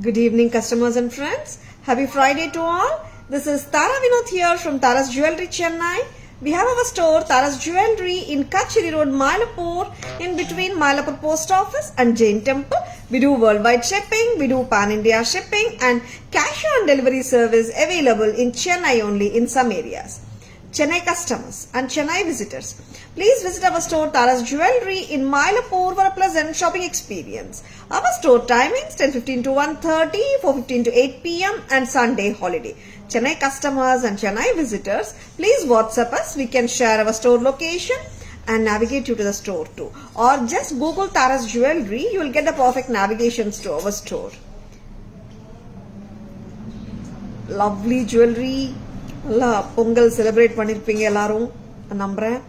Good evening, customers and friends. Happy Friday to all. This is Tara Vinod here from Tara's Jewelry, Chennai. We have our store, Tara's Jewelry, in Kacheri Road, Mylapore, in between Mylapore Post Office and Jain Temple. We do worldwide shipping, we do pan-India shipping, and cash on delivery service available in Chennai only in some areas. Chennai customers and Chennai visitors, please visit our store Tara's Jewelry in Mylapore for a pleasant shopping experience. Our store timings 10:15 to 1:30, 4:15 to 8 p.m. and Sunday holiday. Chennai customers and Chennai visitors, please WhatsApp us. We can share our store location and navigate you to the store too. Or just Google Tara's Jewelry, you will get the perfect navigations to our store. Lovely jewelry. Pongal celebrate பண்ணிருப்பீங்க எல்லாரும் நம்புறேன்.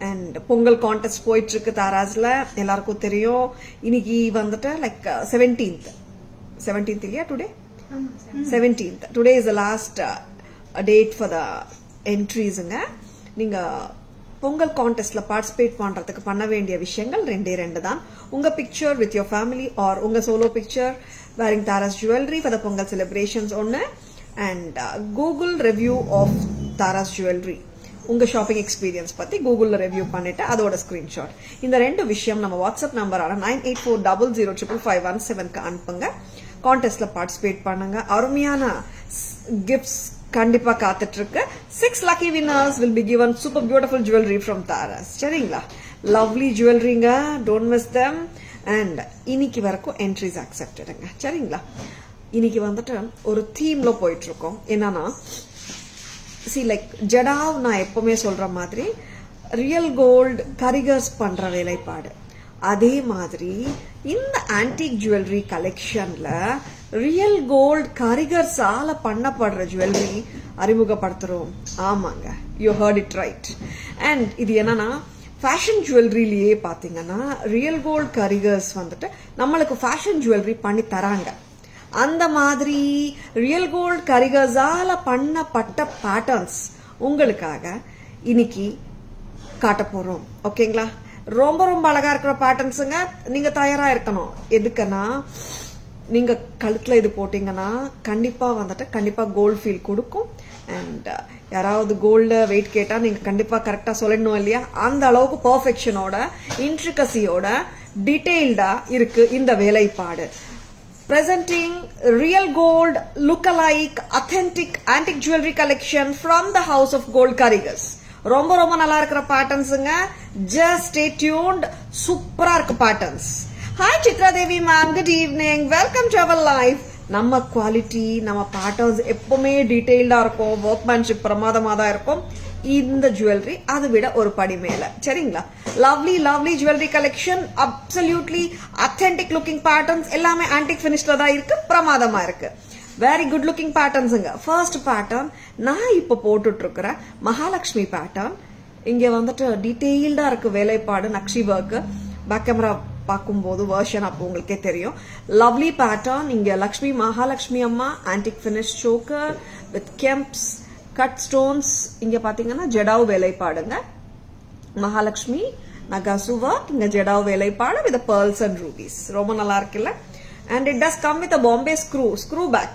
And Pongal contest போயிட்டு இருக்கு தாராஸ்ல, எல்லாருக்கும் தெரியும். இன்னைக்கு வந்துட்டு like 17th இல்லையா? Today 17th. Today is the last date for the என்ட்ரிஸுங்க. நீங்க பொங்கல் கான்டெஸ்ட்ல பார்ட்டிசிபேட் பண்றதுக்கு பண்ண வேண்டிய விஷயங்கள் ரெண்டு தான். உங்க picture with your family or உங்க solo picture wearing Tara's jewellery for the Pongal celebrations ஒன்னு, and Google review of Tara's Jewelry. உங்க ஷாப்பிங் எக்ஸ்பீரியன்ஸ் பத்தி கூகுள்ல ரிவ்யூ பண்ணிட்டு அதோட ஸ்கிரீன்ஷாட். இந்த ரெண்டு விஷயம் நம்ம வாட்ஸ்அப் நம்பரான 9840055517க்கு அனுப்புங்க. கான்டெஸ்ட்ல பார்ட்டிசிபேட் பண்ணுங்க. அருமையான கிஃப்ட்ஸ் கண்டிப்பா காத்துட்டு இருக்கு. 6 lucky winners will be given super beautiful jewelry from Tara's. சரிங்களா? லவ்லி ஜுவல்லரிங்க, டோன்ட் மிஸ் them. அண்ட் இன்னைக்கு வரைக்கும் என்ட்ரிஸ் அக்செப்டடுங்க. சரிங்களா? இன்னைக்கு வந்துட்டு ஒரு தீம்ல போயிட்டு இருக்கோம். என்னன்னா, லைக் ஜடாவ் நான் எப்பவுமே சொல்ற மாதிரி ரியல் கோல்டு கரிகர்ஸ் பண்ற வேலைப்பாடு. அதே மாதிரி இந்த ஆன்டிக் ஜுவல்லரி கலெக்ஷன்ல ரியல் கோல்டு கரிகர்ஸால பண்ணப்படுற ஜுவல்லரி அறிமுகப்படுத்துறோம். ஆமாங்க, you heard it right. And இது என்னன்னா, ஃபேஷன் ஜுவல்லரிலேயே பாத்தீங்கன்னா ரியல் கோல்டு கரிகர்ஸ் வந்துட்டு நம்மளுக்கு ஃபேஷன் ஜுவல்லரி பண்ணி தராங்க. அந்த மாதிரி ரியல் கோல்ட் கரிகர்ஸால பண்ணப்பட்ட பேட்டர்ன்ஸ் உங்களுக்காக இன்னைக்கு காட்ட போறோம். ஓகேங்களா? ரொம்ப ரொம்ப அழகா இருக்கிற பேட்டர்ன்ஸுங்க. நீங்க தயாரா இருக்கணும். எதுக்குன்னா, நீங்க கழுத்துல இது போட்டீங்கன்னா கண்டிப்பா கோல்ட் ஃபீல் கொடுக்கும். அண்ட் யாராவது கோல்டு வெயிட் கேட்டா நீங்க கண்டிப்பா கரெக்டா சொல்லணும் இல்லையா? அந்த அளவுக்கு பெர்ஃபெக்ஷனோட, இன்ட்ரிகசியோட, டீடைல்டா இருக்கு இந்த வேலைப்பாடு. Presenting real gold look-alike authentic antique jewelry collection from the house of gold karigars. ரொம்ப ரொம்ப நல்லா இருக்கிற பேட்டர்ன்ஸுங்க. just stay tuned. சூப்பரா இருக்கு patterns. Hi Chitra Devi ma'am, good evening, welcome to our live. நம்ம குவாலிட்டி, நம்ம பேட்டர்ன்ஸ் எப்பவுமே டீடைல்டா இருக்கும். ஒர்க்மேன்ஷிப் பிரமாதமா தான் இருக்கும். இந்த ஜுவல்லரி அதை விட ஒரு படி மேல. சரிங்களா? Lovely lovely jewellery collection, absolutely authentic looking patterns, எல்லாமே ஆன்டிக் பினிஷ்ல தான் இருக்கு. பிரமாதமா இருக்கு. வெரி குட் லுக்கிங் பேட்டர்ன்ஸுங்க. ஃபர்ஸ்ட் பேட்டர்ன் நான் இப்ப போட்டுட்டு இருக்கிற மகாலட்சுமி பேட்டர்ன். இங்க வந்துட்டு டீடைல்டா இருக்கு வேலைப்பாடு, நக்ஷி ஒர்க். பேக் கேமரா பார்க்கும்போது வெர்ஷன் அப்போ உங்களுக்கே தெரியும். Lovely pattern. இங்க லக்ஷ்மி, மகாலட்சுமி அம்மா, antique finish choker with kemps, cut stones. இங்க பாத்தீங்கன்னா ஜடாவ் வேலைப்பாடுங்க. மகாலட்சுமி நகாசு ஒர்க், இங்க ஜடாவ் வேலைப்பாடு வித் pearls and rubies. ரொம்ப நல்லா இருக்குல்ல? and it does come with a Bombay screw back.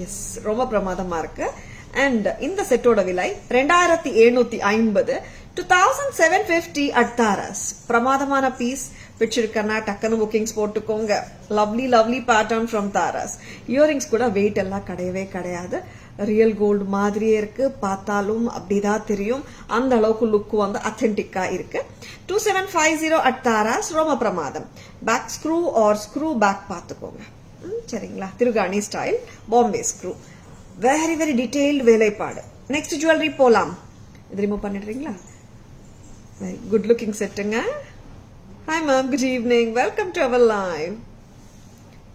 Yes, ரொம்ப பிரமாதமா இருக்கு. அண்ட் இந்த செட்டோட விலை 2750, 2750 at Tara's. பிரமாதமான பீஸ் பிடிச்சிருக்கனா டக்குனு புக்கிங்ஸ் போட்டுக்கோங்க. Lovely lovely pattern from Tara's. Earrings கூட வெயிட் எல்லாம் கிடையவே கிடையாது. ரியல் கோல்டு மாதிரியே இருக்கு. பார்த்தாலும் அப்படிதான் தெரியும். அந்த அளவுக்கு லுக் வந்து அத்தென்டிக்கா இருக்கு. 2750 at Tara's. ரொம்ப பிரமாதம். Back screw or screw back பார்த்துக்கோங்க. சரிங்களா? திருகாணி style Bombay screw. Very very detailed வேலைப்பாடு. நெக்ஸ்ட் ஜுவல்லரி போலாம். இது ரிமூவ் பண்ணிடுறீங்களா? வெரி குட் லுக்கிங் செட்டுங்க. Hi ma'am, good evening, welcome to our live.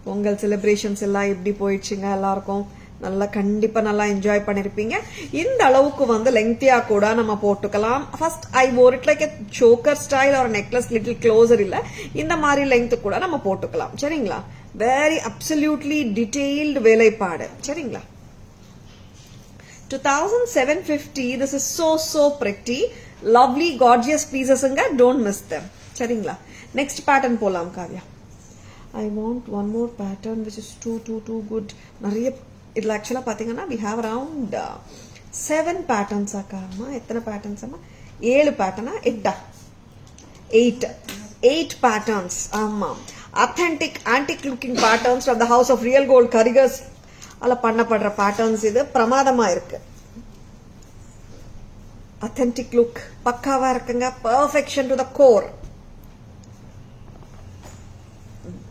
Pongal celebrations எல்லாம் எப்படி போயிடுச்சுங்க? எல்லாருக்கும் நல்லா கண்டிப்பா நல்லா என்ஜாய் பண்ணிருப்பீங்க. இந்த அளவுக்கு வந்து லெங்தியா கூட நம்ம போட்டுக்கலாம். First I wore it like a choker style or necklace little closer இல்ல, இந்த மாதிரி லெங்த் கூட நம்ம போட்டுக்கலாம். சரிங்களா? வெரி அப்சல்யூட்லி டீடைல்டு வேலைப்பாடு. சரிங்களா? 2750. This is so pretty. Lovely gorgeous pieces. Don't miss them. சரிங்களா? next pattern போலாம் Kavya. I want one more pattern which is too good. நிறைய இதுல ஆக்சுவலா பாத்தீங்கன்னா we have around 7 patterns அம்மா. எத்தனை patterns அம்மா? 7 பேட்டர்னா 8 patterns. ஆமா, authentic antique looking patterns from the house of real gold Karigars அல பண்ணப்படுற patterns. இது பிரமாதமா இருக்கு. authentic look பக்காவா இருக்குங்க. perfection to the core.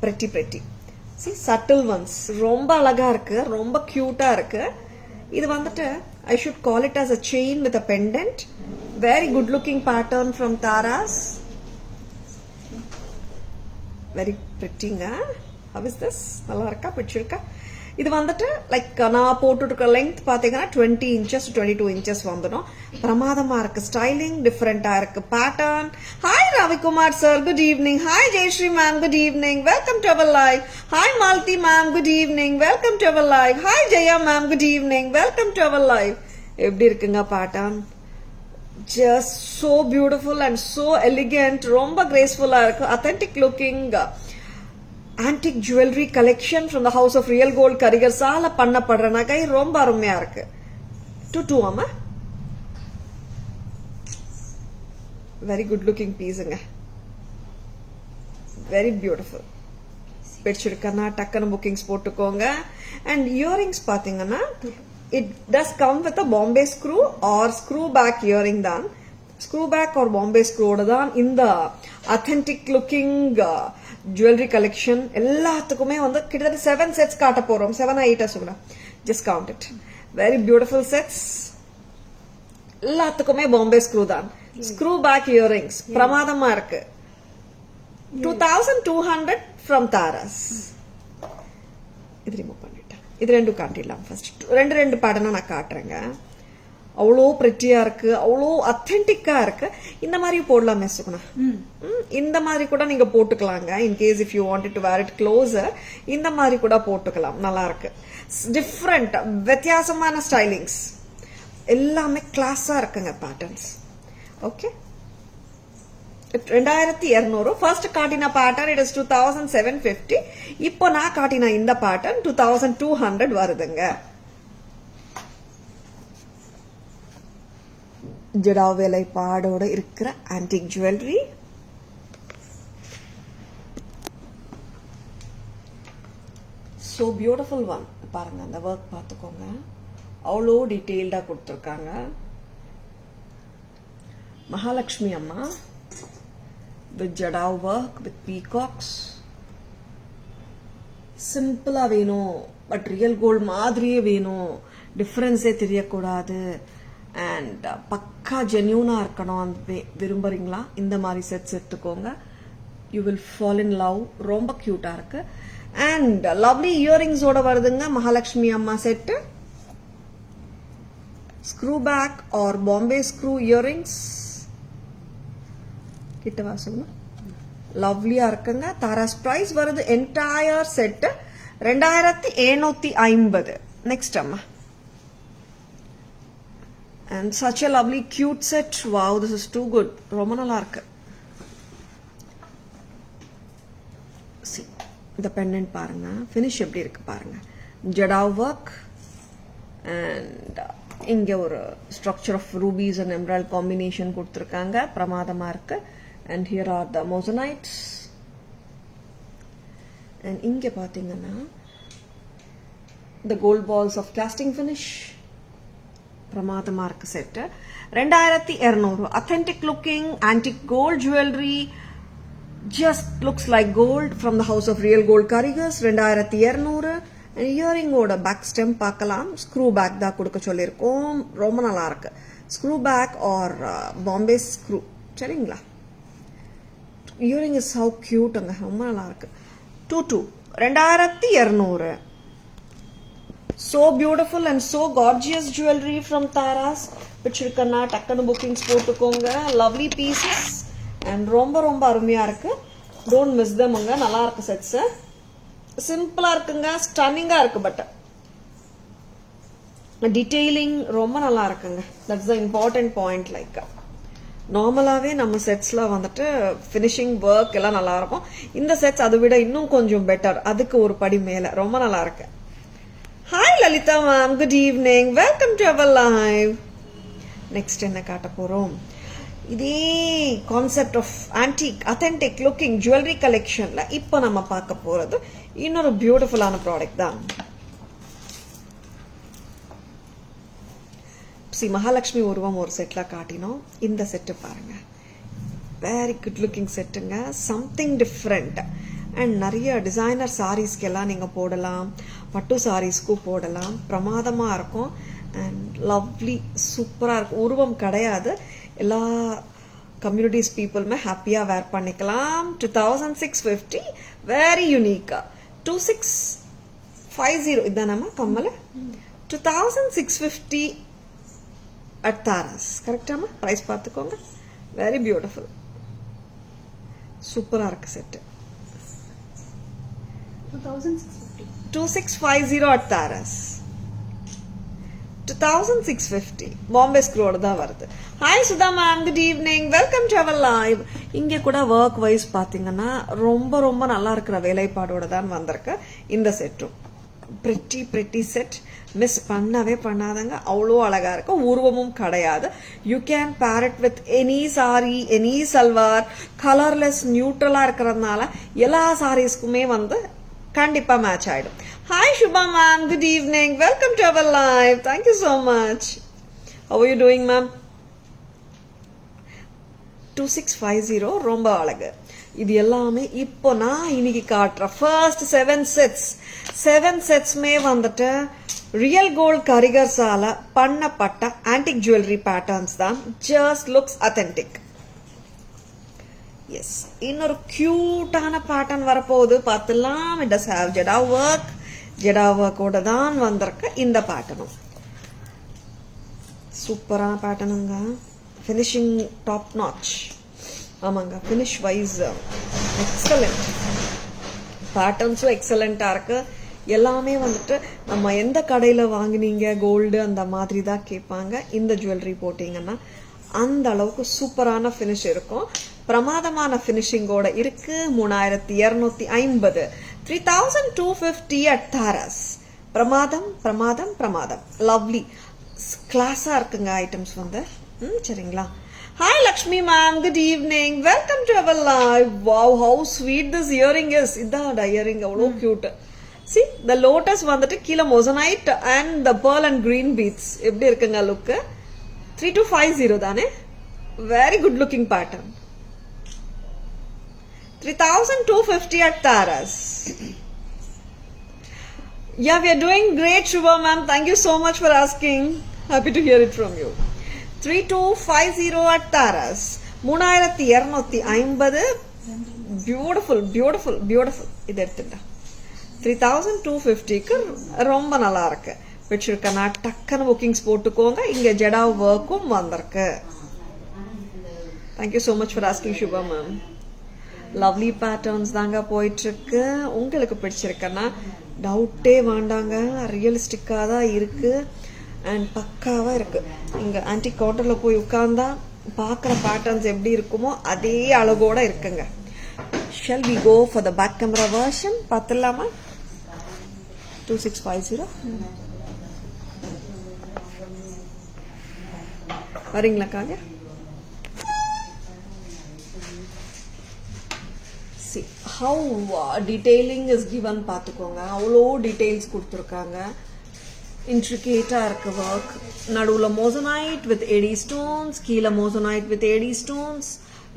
pretty see subtle ones ரொம்ப அழகா இருக்கு, ரொம்ப கியூட்டா இருக்கு. இது வந்துட்டு I should call it as a chain with a pendant. Very good looking pattern from Taras. Very pretty nga. How is this? நல்லா இருக்கா? பிடிச்சிருக்கா? இது வந்துட்டு லைக் நான் போட்டுருக்க லெங்த் பாத்தீங்கன்னா 20 inches to 22 inches வந்துடும். பிரமாதமா இருக்கு. ஸ்டைலிங் டிஃபரெண்டா இருக்கு. Pattern. Hi Ravikumar sir, good evening. Hi Jayashree ma'am, good evening. Welcome to our live. Hi Malti ma'am, good evening. Welcome to our live. Hi Jaya ma'am, good evening. Welcome to our live. எப்படி இருக்குங்க pattern? just so beautiful and so elegant. ரொம்ப graceful ஆ இருக்கு. authentic looking antique jewelry collection from the house of real gold Karigars ஆல பண்ணப்படுற நகை ரொம்ப அருமையா இருக்கு. 2 ஆமா, very good looking pieceங்க. very beautiful. பிடிச்சிருக்கனா டக்குனு bookings போட்டுக்கோங்க. and earrings பாத்தீங்கன்னா it does come with a Bombay screw or screw back earring தான். screw back or Bombay screw ஓட தான் இந்த authentic looking jewelry collection. எல்லாத்துக்குமே வந்து கிட்டத்தட்ட 7 sets காட்ட போறோம். 7 or 8 சொல்லுங்க, just count it. very beautiful sets. எல்லாத்துக்குமே Bombay screw தான். screw back earrings பிரமாதமா இருக்கு. 2200 from Taras. இது ரிமூவ் பண்ணிட்டேன். இது ரெண்டும் காட்டிடலாம். ஃபர்ஸ்ட் ரெண்டு பேட்டர்னா நான் காட்டுறேங்க. அவ்வளோ பிரிட்டியா இருக்கு, அவ்வளோ அத்தென்டிக்கா இருக்கு. இந்த மாதிரி போடலாமே சுகுணா, இந்த மாதிரி கூட நீங்க போட்டுக்கலாங்க. In case if you wanted to wear it closer, இந்த மாதிரி கூட போட்டுக்கலாம். நல்லா இருக்கு. டிஃப்ரெண்ட் வித்தியாசமான ஸ்டைலிங்ஸ் எல்லாமே கிளாஸா இருக்குங்க பேட்டர்ன்ஸ். ஓகே, 2200. ஃபர்ஸ்ட் காட்டின பேட்டர்ன் இட் இஸ் 2750. இப்போ நான் காட்டின இந்த பேட்டர்ன் 2200 வருதுங்க. ஜடா வேலைப்பாடோட இருக்கிற antique jewellery. So beautiful one. பாருங்க, அந்த ஒர்க் பார்த்துக்கோங்க. அவ்வளோ டீட்டெயில்டா கொடுத்துருக்காங்க. மகாலட்சுமி அம்மா with jada work with peacocks. சிம்பிளா வேணும், பட் ரியல் கோல்ட் மாதிரியே வேணும், டிஃபரன்ஸே தெரியக்கூடாது, அண்ட் பக்கா ஜென்யூனா இருக்கணும் விரும்புறீங்களா? இந்த மாதிரி செட்ஸ் எடுத்துக்கோங்க. You will fall in love. ரொம்ப கியூட்டா இருக்கு. அண்ட் லவ்லி இயரிங்ஸோட வருதுங்க மகாலட்சுமி அம்மா set. Screw back or Bombay screw earrings. கிட்ட வாசல்னா லவ்லியா இருக்குங்க. தாராஸ் பிரைஸ் வருது என்டையர் செட் 2750. நெக்ஸ்ட் அம்மா, and such a lovely cute set. Wow, this is too good. ரொம்ப நல்லா இருக்கு. see the pendant பாருங்க, finish எப்படி இருக்கு பாருங்க. ஜடா work and இங்க ஒரு structure of rubies and emerald combination கொடுத்திருக்காங்க. பிரமாதமா இருக்கு. and here are the mosaics. and இங்க பாத்தீங்கன்னா the gold balls of casting finish. பிரமாதமா இருக்கு set. 2200. authentic looking antique gold jewelry, just looks like gold from the house of real gold Karigars. 2200. and earring ஓட back stem பார்க்கலாம். screw back தான் கொடுக்க சொல்லிருக்கோம். ரொம்ப நல்லா இருக்கு. screw back or bombay screw. சரிங்களா? earring is how cute ங்க. ரொம்ப நல்லா இருக்கு. 2200. so beautiful and so gorgeous jewelry from Taras. பிடிச்சிருக்கனா டக்குனு bookings போட்டுக்கோங்க. lovely pieces and ரொம்ப ரொம்ப அருமையா இருக்கு. don't miss them ங்க. நல்லா இருக்கு செட்ஸ். சிம்பிளா இருக்குங்க, ஸ்டன்னிங்கா இருக்கு. பட் டீடைலிங் ரொம்ப நல்லா இருக்குங்க. that's the important point. like நார்மலாவே நம்ம செட்ஸ்ல வந்துட்டு ஃபினிஷிங் ஒர்க் எல்லாம் நல்லா இருக்கும். இந்த செட்ஸ் அதை விட இன்னும் கொஞ்சம் பெட்டர், அதுக்கு ஒரு படி மேல ரொம்ப நல்லா இருக்கு. Hi Lalitha ma'am, good evening, welcome to our live. Next என்ன காட்ட போறோம்? இதே concept of antique authentic looking jewellery கலெக்ஷன்ல இப்போ நம்ம பார்க்க போறது இன்னொரு பியூட்டிஃபுல்லான ப்ராடக்ட் தான். ஸ்ரீ மகாலட்சுமி உருவம் ஒரு செட்ல காட்டினோம். இந்த செட்டு பாருங்க, வெரி குட் லுக்கிங் செட்டுங்க, சம்திங் டிஃப்ரெண்ட். அண்ட் நிறைய டிசைனர் சாரீஸ்க்கு எல்லாம் நீங்க போடலாம், பட்டு சாரீஸ்க்கும் போடலாம், பிரமாதமா இருக்கும். அண்ட் லவ்லி சூப்பரா இருக்கும். உருவம் கிடையாது, எல்லா கம்யூனிட்டிஸ் பீப்புளுமே ஹாப்பியா வேர் பண்ணிக்கலாம். 2650, வெரி யூனிக்கா. 2650 இதானம்மா கம்மல. 2650 அட் தாராஸ். கரெக்டாமா? பிரைஸ் பார்த்துக்கோங்க. வெரி பியூட்டிஃபுல், சூப்பரா இருக்கு செட்டு. 2650 அட் தாராஸ். 2650 பாம்பே ஸ்க்ரோட தான் வருது. Hi Sudha ma'am, good evening, welcome to our live. இங்க கூட ஒர்க் வைஸ் பாத்தீங்கன்னா ரொம்ப ரொம்ப நல்லா இருக்கிற வேலைப்பாடோட தான் வந்திருக்கு இந்த செட்டும். பிரிட்டி செட், மிஸ் பண்ணவே பண்ணாதங்க, அவ்வளோ அழகா இருக்கு. உருவமும் கிடையாது. You can pair it with any sari, any salwar, colourless நியூட்ரலா இருக்கிறதுனால எல்லா சாரீஸ்க்குமே வந்து கண்டிப்பா மேட்ச் ஆயிடும். Hi Subha ma'am, good evening, welcome to our live. Thank you so much. How are you doing ma'am? 2650 ரொம்ப அழகு. இது எல்லாமே இப்போ நான் இன்னைக்கு காட்டுற ஃபர்ஸ்ட் 7 செட்ஸ்மே வந்துட்டு ரியல் கோல்ட் கரிகர்ஸால பண்ணப்பட்ட ஆன்டிக் ஜுவல்லரி பேட்டர்ன்ஸ் தான். Just looks authentic. எஸ், இன்னொரு கியூட்டான பேட்டர்ன் வரப்போகுது, பார்த்துலாம். இட் டஸ் ஹேவ் ஜெடா ஒர்க்கோட தான் வந்திருக்கு இந்த பேட்டர்னும். சூப்பரான பேட்டர்னுங்க, ஃபினிஷிங் டாப் நாச். ஆமாங்க, ஃபினிஷ் வைஸ் எக்ஸலண்ட், பேட்டர்ன்ஸும் எக்ஸலண்டா இருக்கு. எல்லாமே வந்துட்டு நம்ம எந்த கடையில வாங்கினீங்க கோல்டு அந்த மாதிரி தான் கேட்பாங்க. இந்த ஜுவல்லரி போட்டீங்கன்னா அந்த அளவுக்கு சூப்பரான ஃபினிஷ் இருக்கும். பிரமாதமான ஃபினிஷிங்கோட இருக்கு. 3250, 3250 அட் தாராஸ். பிரமாதம், லவ்லி கிளாஸா இருக்குங்க ஐட்டம்ஸ் வந்து. சரிங்களா? Hi Lakshmi ma'am, good evening, welcome to our live. Wow, how sweet this earring is. இதான்டா இயரிங், அவ்வளோ கியூட். See, the lotus வந்துட்டு கீழே மொசனைட் and the pearl and green beads. எப்படி இருக்குங்க லுக்? 3250 தானே? Very good looking pattern. 3250 at Taras. Yeah, we are doing great, Shubha ma'am. Thank you so much for asking. Happy to hear it from you. 3250 at Taras. 3250. Beautiful. இது எடுத்துட்டா 3250க்கு ரொம்ப நல்லா இருக்கு. வச்சிருக்கனா டக்குன்னு bookings போட்டுக்கோங்க. இங்க ஜெடா ஒர்க்கும் வந்திருக்கு. Thank you so much for asking Subha ma'am. Lovely patterns தாங்க போயிட்டு இருக்கு. உங்களுக்கு பிடிச்சிருக்கன்னா டவுட்டே வேண்டாங்க, ரியலிஸ்டிக்காக தான் இருக்கு அண்ட் பக்காவா இருக்கு. இங்க ஆன்டிக் கவுண்டர்ல போய் உட்கார்ந்தா பார்க்குற பேட்டர்ன்ஸ் எப்படி இருக்குமோ அதே அழகோட இருக்குங்க. Shall we go for the back camera version? பார்த்துடலாமா? 2650 வரீங்களா காங்க? See how detailing is given. பார்த்துக்கோங்க, அவ்வளோ டீடைல்ஸ் கொடுத்துருக்காங்க. இன்ட்ரிகேட்டா இருக்கு ஒர்க். நடுவுல மோசனைட் வித் எடி ஸ்டோன்ஸ், கீழே moissanite with AD stones,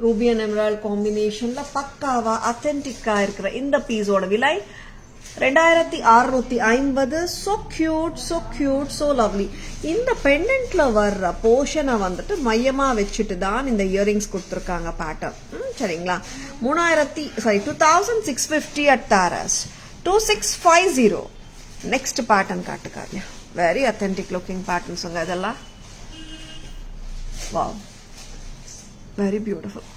ruby and emerald காம்பினேஷன்ல பக்காவா அத்தென்டிக்கா இருக்கிற இந்த பீஸோட விலை 2650. so cute, so lovely. இந்த பெண்டன்ட்ல வர்ற போர்ஷனை வந்துட்டு மையமா வச்சுட்டு தான் இந்த இயரிங்ஸ் கொடுத்துருக்காங்க பேட்டர்ன். சரிங்களா? 2650 at Taras. 2650. நெக்ஸ்ட் பேட்டர்ன் காட்டுக்காரியா. வெரி அத்தென்டிக் லுக்கிங் பேட்டர்ன்ஸ் இதெல்லாம். Wow, very beautiful.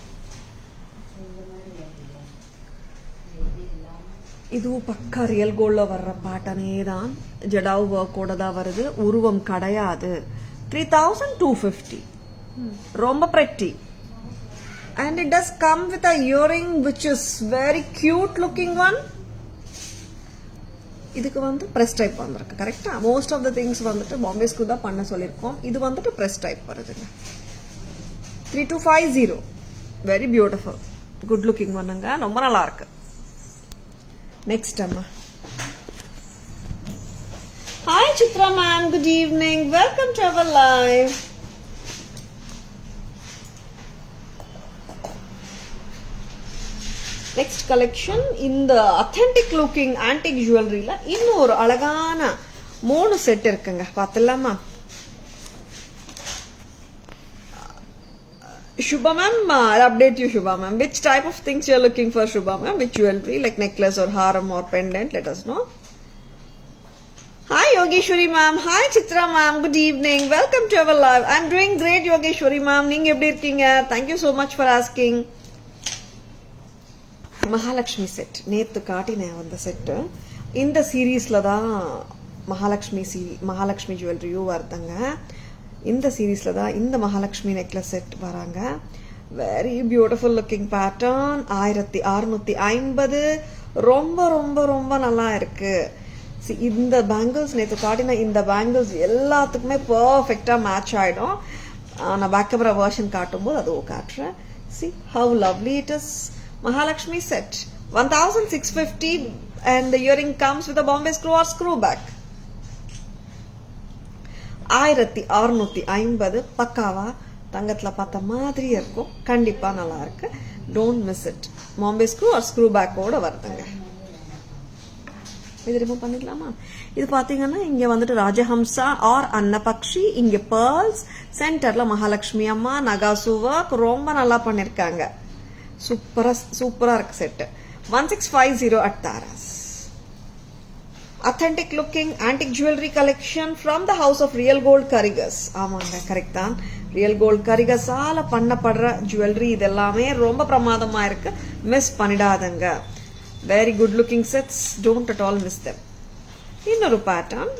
இதுவும் பக்கா ரியல் கோல்ட்ல வர்ற பேட்டர்னே தான். ஜடாவ் ஒர்க்கோட தான் வருது, உருவம் கிடையாது. 3250. ரொம்ப pretty. and it does come with a earring which is very cute looking one. இதுக்கு வந்து press type வந்திருக்கு கரெக்ட்டா. most of the things வந்துட்டு பாம்பே ஸ்கூ தான் பண்ண சொல்லிருக்கோம். இது வந்துட்டு press type வருதுங்க. 3250 very beautiful good looking ஒண்ணுங்க, ரொம்ப நல்லா இருக்கு. next அம்மா. hi Chitra ma'am, good evening, welcome to our live. next collection in the authentic looking antique jewelry la இன்னொரு அழகான மூணு செட் இருக்குங்க, பார்த்தலாமா? Shubha ma'am, I'll update you Shubha ma'am. Which type of things you're looking for Shubha ma'am? Which jewelry, like necklace or haram or pendant? Let us know. Hi Yogeshwari ma'am. Hi Chitra ma'am. Good evening. Welcome to our live. I'm doing great Yogeshwari ma'am. நீங்க எப்படி இருக்கீங்க? Thank you so much for asking. Mahalakshmi set நேத்து காட்டினேன் அந்த set. இந்த சீரீஸ்ல தான் மகாலட்சுமி ஜுவல்லரியும் வருதுங்க. இந்த சீரீஸ்ல தான் இந்த மகாலட்சுமி நெக்லஸ் செட் வராங்க. Very beautiful looking pattern. 1650 ரொம்ப ரொம்ப ரொம்ப நல்லா இருக்கு. இந்த பேங்கிள்ஸ் நேற்று காட்டின இந்த பேங்கிள்ஸ் எல்லாத்துக்குமே பர்ஃபெக்டா மேட்ச் ஆயிடும். நான் பேக் கேமரா வெர்ஷன் காட்டும்போது அதுவும் காட்டுறேன். see how lovely it is. Mahalakshmi set 1650 and the earring comes with a Bombay screw or screw back. 1650 பக்காவா தங்கத்துல பார்த்த மாதிரி இருக்கும். கண்டிப்பா நல்லா இருக்கு. Don't miss it. Bombay screw or screw back ஓட வருதுங்க. இது ரிமூவ் பண்ணிடலாமா? இது பாத்தீங்கன்னா இங்க வந்துட்டு ராஜஹம்சா ஆர் அன்னபக்ஷி, இங்க பேர்ல்ஸ், சென்டர்ல மகாலட்சுமி அம்மா, நகாசு ஒர்க் ரொம்ப நல்லா பண்ணிருக்காங்க. சூப்பரா இருக்கு set. 1650 at Taras. Authentic looking antique jewelry collection from the house of Real Gold Karigas. ஆமாங்க, கரெக்ட் தான். ரியல் கோல்ட் கரிகஸால பண்ணப்படுற ஜுவல்லரி இதெல்லாமே ரொம்ப பிரமாதமா இருக்கு. மிஸ் பண்ணிடாதங்க. Very good looking sets. Don't at all miss them. இன்னொரு பேட்டர்ன்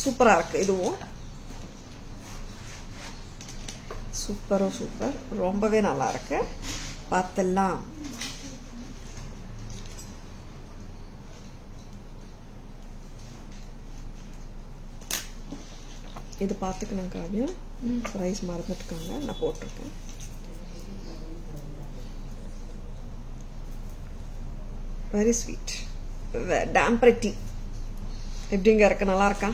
சூப்பரா இருக்கு. இதுவும் சூப்பர் ரொம்பவே நல்லா இருக்கு. பார்த்தலாம். இது பார்த்துக்கணும் காவியம். ப்ரைஸ் மறந்துட்டுருக்காங்க, நான் போட்டிருக்கேன். வெரி ஸ்வீட் டேம்பரட்டி எப்படிங்க இருக்கு? நல்லா இருக்கா?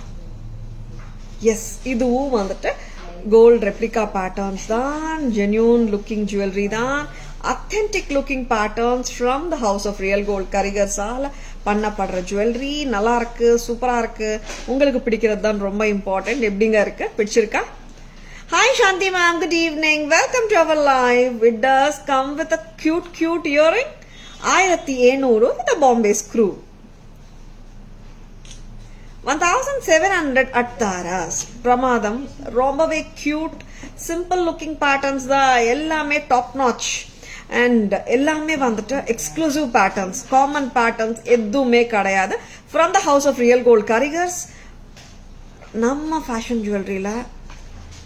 எஸ், இதுவும் வந்துட்டு கோல்ட் ரெப்ளிகா பேட்டர்ன்ஸ் தான். ஜென்யூன் லுக்கிங் ஜுவல்லரி தான். authentic looking patterns from the house of Real Gold கரிகர்ஸால பண்ணப்படுற ஜுவல்லரி. நல்லா இருக்கு, சூப்பரா இருக்கு. உங்களுக்கு பிடிக்கிறது தான் ரொம்ப இம்பார்ட்டன்ட். எப்படிங்க இருக்கு? பிடிச்சிருக்கா? Hi Shanti ma'am, good evening. Welcome to our live. It does come with a cute earring. 1700 with a Bombay screw. 1700 at Taras. பிரமாதம். ரொம்பவே கியூட் சிம்பிள் லுக்கிங் பேட்டர்ன்ஸ் தான். எல்லாமே டாப் நாச் அண்ட் எல்லாமே வந்துட்டு எக்ஸ்க்ளூசிவ் பேட்டர்ன்ஸ். காமன் பேட்டர்ன்ஸ் எதுவுமே கிடையாது. From the house of real gold கரிகர்ஸ். நம்ம ஃபேஷன் ஜுவல்லரியில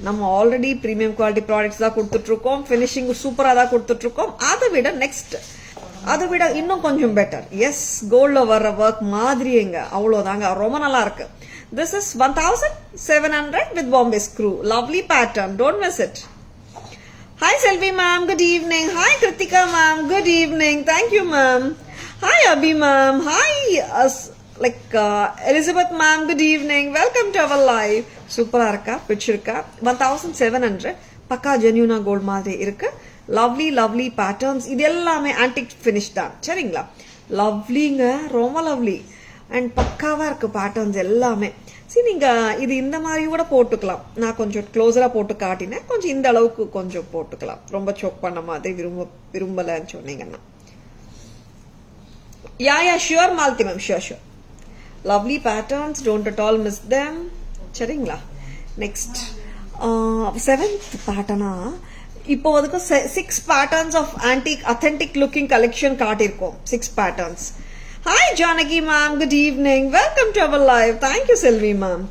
நம்ம ஆல்ரெடி ப்ரீமியம் குவாலிட்டி ப்ராடக்ட்ஸ் தான் கொடுத்துட்டு இருக்கோம். ஃபினிஷிங் சூப்பரா தான் கொடுத்துட்டு இருக்கோம். அதை விட இன்னும் கொஞ்சம் பெட்டர். எஸ், கோல்ட்ல வர்ற ஒர்க் மாதிரிங்க, அவ்வளவுதாங்க. ரொம்ப நல்லா இருக்கு. This is 1700 with Bombay screw. Lovely pattern. Don't miss it. Hi Selvi ma'am, good evening. Hi Kritika ma'am, good evening. Thank you ma'am. Hi Abhi ma'am. Hi Elizabeth ma'am, good evening. Welcome to our live. சூப்பரா இருக்கா? பிடிச்சிருக்கா? 1700 பக்கா ஜென்யூனா gold மாதிரி இருக்கு. Lovely patterns. இது எல்லாமே antique finish தான். சரிங்களா? லவ்லிங்க, ரொம்ப லவ்லி அண்ட் பக்காவா இருக்கு பேட்டர்ன்ஸ் எல்லாமே. சரி, நீங்க இது இந்த மாதிரி கூட போட்டுக்கலாம். நான் கொஞ்சம் க்ளோஸரா போட்டு காட்டினேன். கொஞ்சம் இந்த அளவுக்கு கொஞ்சம் போட்டுக்கலாம். ரொம்ப சோக் பண்ண மாதிரி விரும்பலன்னு சொன்னீங்கன்னா. Yeah sure Malti ma'am, sure. Lovely patterns, don't at all miss them. சரிங்களா? நெக்ஸ்ட் 7th பேட்டர்னா இப்போ அதுக்கு 6 patterns of antique authentic looking collection காட்டியிருக்கோம். 6 patterns. Hi Janaki ma'am, good evening. Welcome to our live. Thank you Selvi ma'am.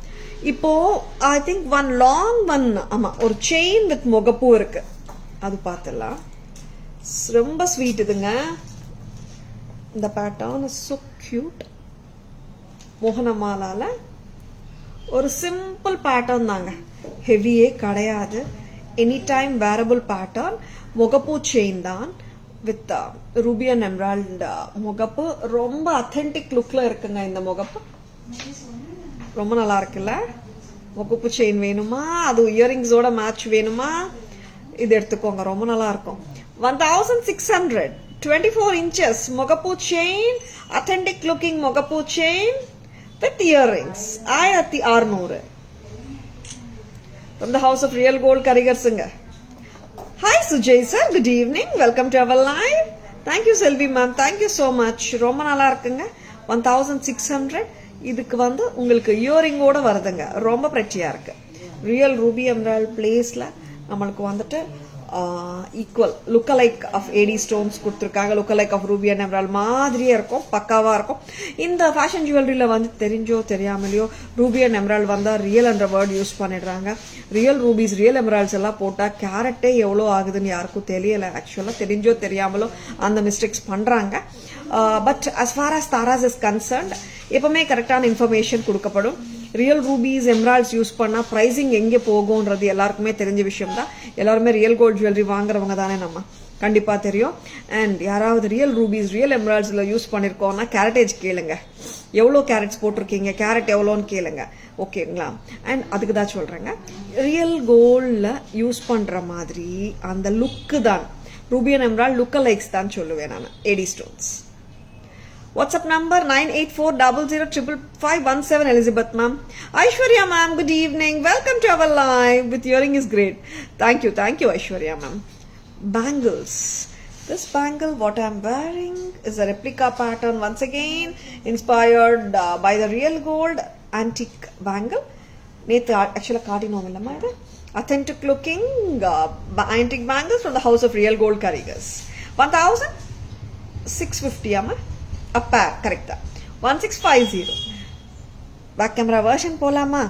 இப்போ ஐ திங்க் ஒன் ஆமா ஒரு chain with முகப்பூ இருக்கு, அது பார்த்துடலாம். ரொம்ப ஸ்வீட் இதுங்க. இந்த பேட்டர்ன் இஸ் so cute. மோகனமாலால ஒரு சிம்பிள் பேட்டர்ன் தாங்க, ஹெவியே கிடையாது. Any time wearable pattern. முகப்பு செயின் தான் வித் ரூபி அண்ட் எம்ரால்ட் முகப்பு. ரொம்ப அத்தென்டிக் லுக்ல இருக்குங்க இந்த முகப்பு. ரொம்ப நல்லா இருக்குல்ல? முகப்பு செயின் வேணுமா, அது இயரிங்ஸோட மேட்ச் வேணுமா, இது எடுத்துக்கோங்க, ரொம்ப நல்லா இருக்கும். 1600 24 inches முகப்பு செயின், அத்தென்டிக் லுக்கிங் முகப்பு chain with earrings. 1600 from the house of real gold Karigarsinga. Hi Sujay sir, good evening, welcome to our live. Thank you Selvi ma'am, thank you so much. ரொம்ப நல்லா இருக்குங்க. 1600. இதுக்கு வந்து உங்களுக்கு earring ஓட வருதுங்க, ரொம்ப பிரச்சியா இருக்கு. ரியல் ரூபி எமரால்ட் பிளேஸ்ல நம்மளுக்கு வந்துட்டு equal lookalike of AD stones கொடுத்துருக்காங்க. Lookalike of Ruby and emerald மாதிரியே இருக்கும், பக்காவா இருக்கும். இந்த ஃபேஷன் ஜுவல்லரியில வந்து தெரிஞ்சோ தெரியாமலையோ ரூபி அண்ட் எமரால்ட் வந்தா ரியல் என்ற வேர்ட் யூஸ் பண்ணிடுறாங்க. ரியல் ரூபிஸ் ரியல் எமரால்ட்ஸ் எல்லாம் போட்டா கேரட்டே எவ்வளோ ஆகுதுன்னு யாருக்கும் தெரியல. ஆக்சுவலா தெரிஞ்சோ தெரியாமலோ அந்த மிஸ்டேக்ஸ் பண்றாங்க. But as far as Taras is concerned, எப்பவுமே கரெக்டான இன்ஃபர்மேஷன் கொடுக்கப்படும். ரியல் ரூபீஸ் எம்ரால்ட்ஸ் யூஸ் பண்ணா பிரைசிங் எங்கே போகும்ன்றது எல்லாருக்குமே தெரிஞ்ச விஷயம் தான். எல்லாருமே ரியல் கோல்ட் ஜுவல்லரி வாங்குறவங்க தானே, நம்ம கண்டிப்பா தெரியும். அண்ட் யாராவது ரியல் ரூபீஸ் ரியல் எம்ரால்ட்ஸ்ல யூஸ் பண்ணிருக்கோம்னா கேரட்டேஜ் கேளுங்க, எவ்வளோ கேரட்ஸ் போட்டிருக்கீங்க, கேரட் எவ்வளோன்னு கேளுங்க, ஓகேங்களா? அண்ட் அதுக்கு தான் சொல்றேங்க, ரியல் கோல்ட்ல யூஸ் பண்ற மாதிரி அந்த லுக்கு தான் ruby and emerald look likes தான் சொல்லுவேன் நான். AD stones. WhatsApp number 9840055517 Elizabeth ma'am. Aishwarya ma'am, good evening. Welcome to our live. With earring is great. Thank you Aishwarya ma'am. Bangles. This bangle what I am wearing is a replica pattern once again, inspired by the real gold antique bangle. Nethu actually காட்டினோம் இல்லமா, இது authentic looking antique bangles from the house of real gold Karigas. 1650 amma. A pair, correct. 1650. Back camera version polama.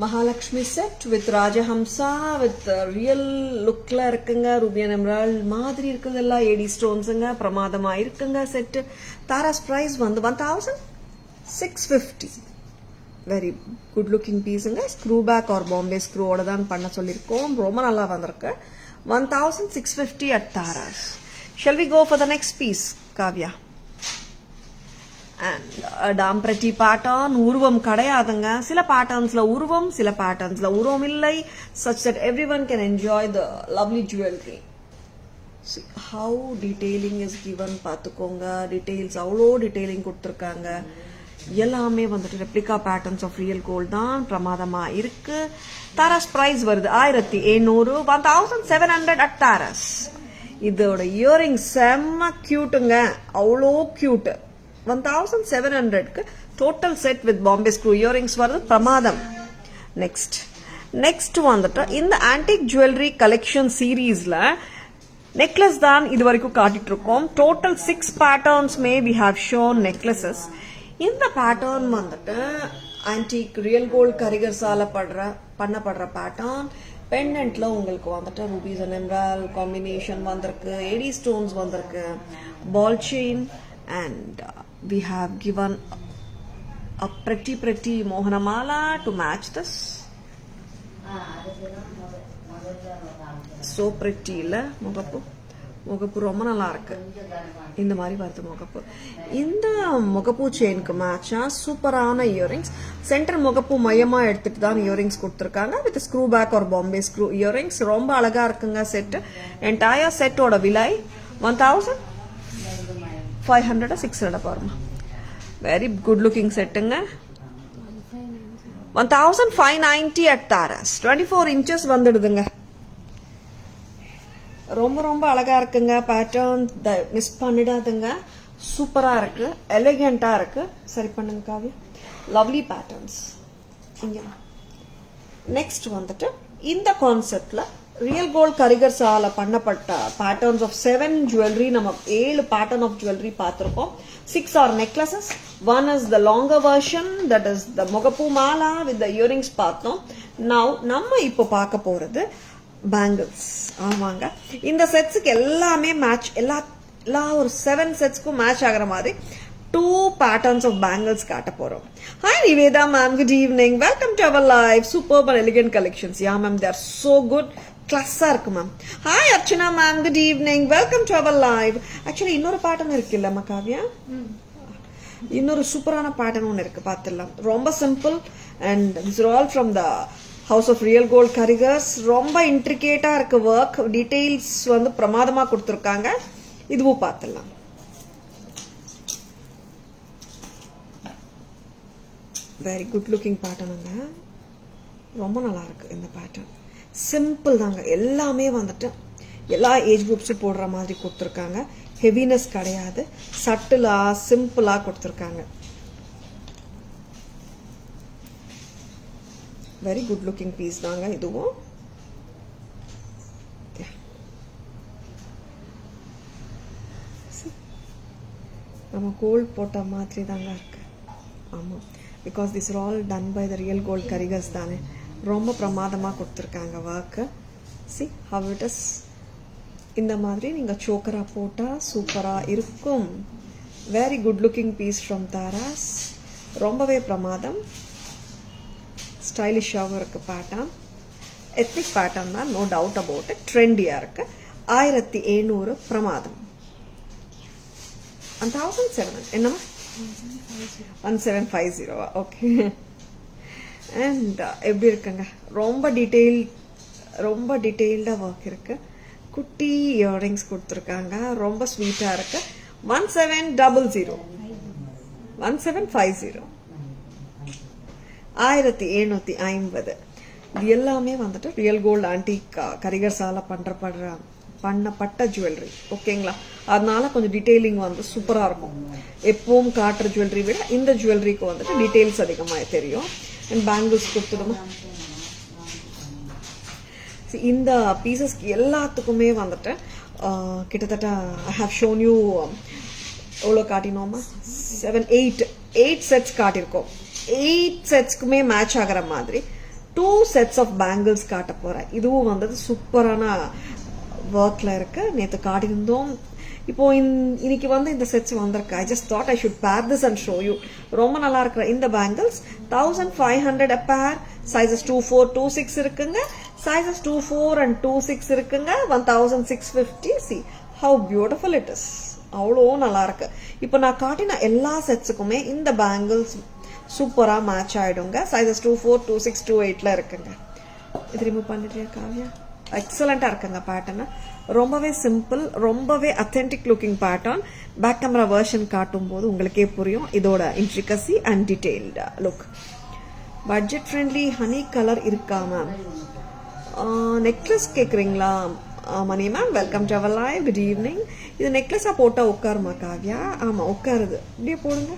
Mahalakshmi set with Rajahamsa with real look la irukanga. Ruby and emerald மாதிரி இருக்குதெல்ல, ஏடி ஸ்டோன்ஸ்ங்க பிரமாதமா இருக்குங்க set. Tara's price வந்து 1650. Very good looking பீஸுங்க. Screw back or Bombay ஸ்க்ரூவோட தான் பண்ண சொல்லியிருக்கோம். ரொம்ப நல்லா வந்திருக்கு. 1650 at Taras. Shall we go for the next piece, Kavya? And டாம்பரட்டி பேட்டர்ன். உருவம் கிடையாதுங்க. சில பேட்டர்ன்ஸ்ல உருவம், சில பேட்டர்ன்ஸ்ல உருவம் இல்லை. such that everyone can enjoy the lovely jewelry. See how detailing is given. பார்த்துக்கோங்க, டீடைல்ஸ் அவ்வளோ டீடைலிங் கொடுத்துருக்காங்க. எல்லாமே வந்துட்டு replica patterns of real gold தான், பிரமாதமா இருக்கு. தாராஸ் பிரைஸ் வருது 1700. 1700 at Taras. இதோட இயரிங் செம்ம கியூட்டுங்க, அவ்வளோ கியூட். 1700க்கு total set with Bombay screw earrings வருது, பிரமாதம். நெக்ஸ்ட் வந்துட்டு இந்த ஆன்டிக் ஜுவல்லரி கலெக்ஷன் சீரீஸ்ல நெக்லஸ் தான் இது வரைக்கும் காட்டிட்டு இருக்கோம். Total 6 patterns may we have shown necklaces. இந்த பேட்டர்ன் வந்துட்டு ஆன்டிக் ரியல் கோல்ட் கரிகர்ஸால பண்ணப்படுற பேட்டர்ன். பெண்டன்ட்ல உங்களுக்கு வந்துட்டு ரூபீஸ் அண்ட் எமரால்ட் காம்பினேஷன் வந்திருக்கு, ஏடி ஸ்டோன்ஸ் வந்திருக்கு, ball chain, and we have given a pretty mohanamala to match this. So pretty இல்ல முகப்பு ரொம்ப நல்லா இருக்கு. இந்த மாதிரி வருது முகப்பு. இந்த முகப்பு செயினுக்கு மேட்சா சூப்பரான இயரிங்ஸ். சென்டர் முகப்பு மையமா எடுத்துட்டு தான் இயரிங்ஸ் கொடுத்துருக்காங்க with screw back or Bombay screw earrings. ரொம்ப அழகா இருக்குங்க செட். என்டையர் செட்டோட விலை 1500 600 பாருமா. வெரி குட் லுக்கிங் செட்டுங்க. 1590 at Taras. 24 inches வந்துடுதுங்க. ரொம்ப அழகா இருக்குங்க. பேட்டர்ன் மிஸ் பண்ணிடாதுங்க. சூப்பரா இருக்கு, எலிகென்ட்டா இருக்கு. சரி பண்ணுங்க காவியா. Lovely patterns. இங்க நெக்ஸ்ட் வந்துட்டு இந்த கான்செப்ட்ல ரியல் கோல்ட் கரிகர்ஸால பண்ணப்பட்ட பேட்டர்ன்ஸ் ஆஃப் 7 ஜுவல்லரி, நம்ம 7 பேட்டர்ன் ஆஃப் ஜுவல்லரி பார்த்திருக்கோம். 6 are necklaces. One is the longer version, that is the முகப்பு மாலா with the earrings பார்த்தோம். Now நம்ம இப்போ பார்க்க போறது பேங்கிள்ஸ். ஆமாங்க, இந்த செட்ஸுக்கு எல்லாமே மேட்ச், எல்லா ஒரு 7 செட்ஸ்க்கும் மேட்ச் ஆகிற மாதிரி 2 patterns of bangles காட்ட போறோம். Hi Niveda ma'am, good evening. Welcome to our live. Superb and elegant collections. Yeah ma'am, they are so good. Class-ஆ இருக்கு ma'am. Hi Archana ma'am, good evening. Welcome to our live. Actually இன்னொரு pattern இருக்குல்ல மகாவியா, இன்னொரு சூப்பரான pattern ஒன்று இருக்கு, பார்த்துடலாம். ரொம்ப simple and these are all from the house of real gold carigers. ரொம்ப இன்ட்ரிகேட்டா இருக்கு ஒர்க், டீடைல்ஸ் வந்து பிரமாதமா கொடுத்துருக்காங்க. இதுவும் பார்த்துடலாம். வெரி குட் லுக்கிங் பேட்டர்னுங்க, ரொம்ப நல்லா இருக்கு இந்த பேட்டர்ன். சிம்பிள் தாங்க, எல்லாமே வந்துட்டு எல்லா ஏஜ் குரூப்ஸும் போடுற மாதிரி கொடுத்துருக்காங்க. ஹெவினஸ் கிடையாது, சட்டிலா சிம்பிளா கொடுத்துருக்காங்க. வெரி குட் லுக்கிங் பீஸ் தாங்க இதுவும். நம்ம கோல்ட் போட்ட மாதிரி தாங்க இருக்கு. ஆமாம், because this are all done by the real gold கரிகர்ஸ் தானே. ரொம்ப பிரமாதமாக கொடுத்துருக்காங்க work. See how it is. இந்த மாதிரி நீங்கள் சோக்கரா போட்டால் சூப்பராக இருக்கும். Very good looking piece from Tara's. ரொம்பவே பிரமாதம், ஸ்டைலிஷாகவும் இருக்குது பேட்டர்ன். எத்னிக் பேட்டர்ன் தான், நோ டவுட் அபவுட் இட். ட்ரெண்டியாக இருக்கு. 1700 பிரமாதம். 1700 என்னமா 1750. ஓகே. அண்ட் எப்படி இருக்குங்க, ரொம்ப டீட்டெயில்டாக ஒர்க் இருக்கு. குட்டி இயரிங்ஸ் கொடுத்துருக்காங்க, ரொம்ப ஸ்வீட்டாக இருக்கு. 1700 1750 1750. இது எல்லாமே வந்துட்டு ரியல் கோல்டு ஆன்டிக் கரிகர்ஸால பண்ணப்பட்ட ஜுவல்லரி. ஓகேங்களா, அதனால கொஞ்சம் டீட்டெயிலிங் வந்து சூப்பராக இருக்கும். எப்பவும் காட்டுற ஜுவல்லரி விட இந்த ஜுவல்லரிக்கு வந்துட்டு டீட்டெயில்ஸ் அதிகமாக தெரியும். அண்ட் பேங்கிள்ஸ் கொடுத்துடுமா, இந்த பீசஸ்க்கு எல்லாத்துக்குமே வந்துட்டு கிட்டத்தட்ட ஐ ஹவ் ஷோன் யூ எவ்வளோ காட்டினோமா, 8 செட்ஸ் காட்டியிருக்கோம். 8 செட்ஸ்க்குமே மேட்ச் ஆகிற மாதிரி 2 sets ஆஃப் பேங்கிள்ஸ் காட்ட போகிறேன். இதுவும் வந்துட்டு சூப்பரான ஒர்க்கில் இருக்கு. நேற்று காட்டியிருந்தோம், இப்போ இன்னைக்கு வந்து இந்த செட்ஸ் வந்திருக்கு. I just thought I should பேர் திஸ் அண்ட் ஷோ யூ. ரொம்ப நல்லா இருக்கிற இந்த பேங்கிள்ஸ் 1500 a pair. சைசஸ் 24, 26 இருக்குங்க. சைசஸ் 24 and 26 இருக்குங்க. 1650. See how beautiful it is. அவ்வளோ நல்லா இருக்கு. இப்போ நான் காட்டின எல்லா செட்ஸுக்குமே இந்த பேங்கிள்ஸ் சூப்பராக மேட்ச் ஆயிடுங்க. சைசஸ் 24, 26, 28ல இருக்குங்க. இது ரிமூவ் பண்ணிட்டியா காவியா? எக்ஸலண்டா இருக்குங்க பேட்டர்ன். ரொம்பவே சிம்பிள், ரொம்பவே authentic looking pattern. Back camera version காட்டும் போது உங்களுக்கே புரியும் இதோட intricacy and detailed look. Budget friendly honey colour இருக்கா மேம்? நெக்லஸ் கேட்குறீங்களா Mani ma'am? Welcome to our live. Good evening. இது நெக்லஸாக போட்டால் உட்காருமா காவியா? ஆமாம் உட்காருது. இப்படியே போடுங்க.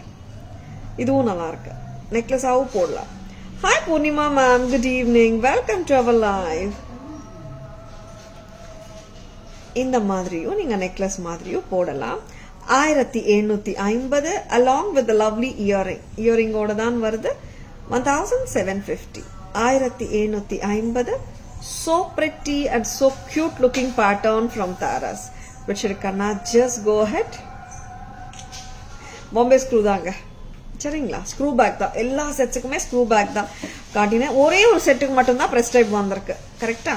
இதுவும் நல்லா இருக்கு. நெக்லஸாகவும் போடலாம். Hi Poornima ma'am, good evening. Welcome to our live. இந்த மாதிரியும் நீங்க நெக்லஸ் மாதிரியும் போடலாம். 1750 along with the lovely இயரிங்கோட தான் வருது. 1750. 1750. So pretty and so cute looking pattern from Taras. பிடிச்சிருக்கா? just go ahead. Bombay screw தாங்க, சரிங்களா? ஸ்க்ரூ பேக் தான், எல்லா செட்ஸுக்குமே ஸ்க்ரூ பேக் தான் காட்டினேன். ஒரே ஒரு செட்டுக்கு மட்டும்தான் ப்ரெஸ் டைப் வந்திருக்கு. கரெக்டா?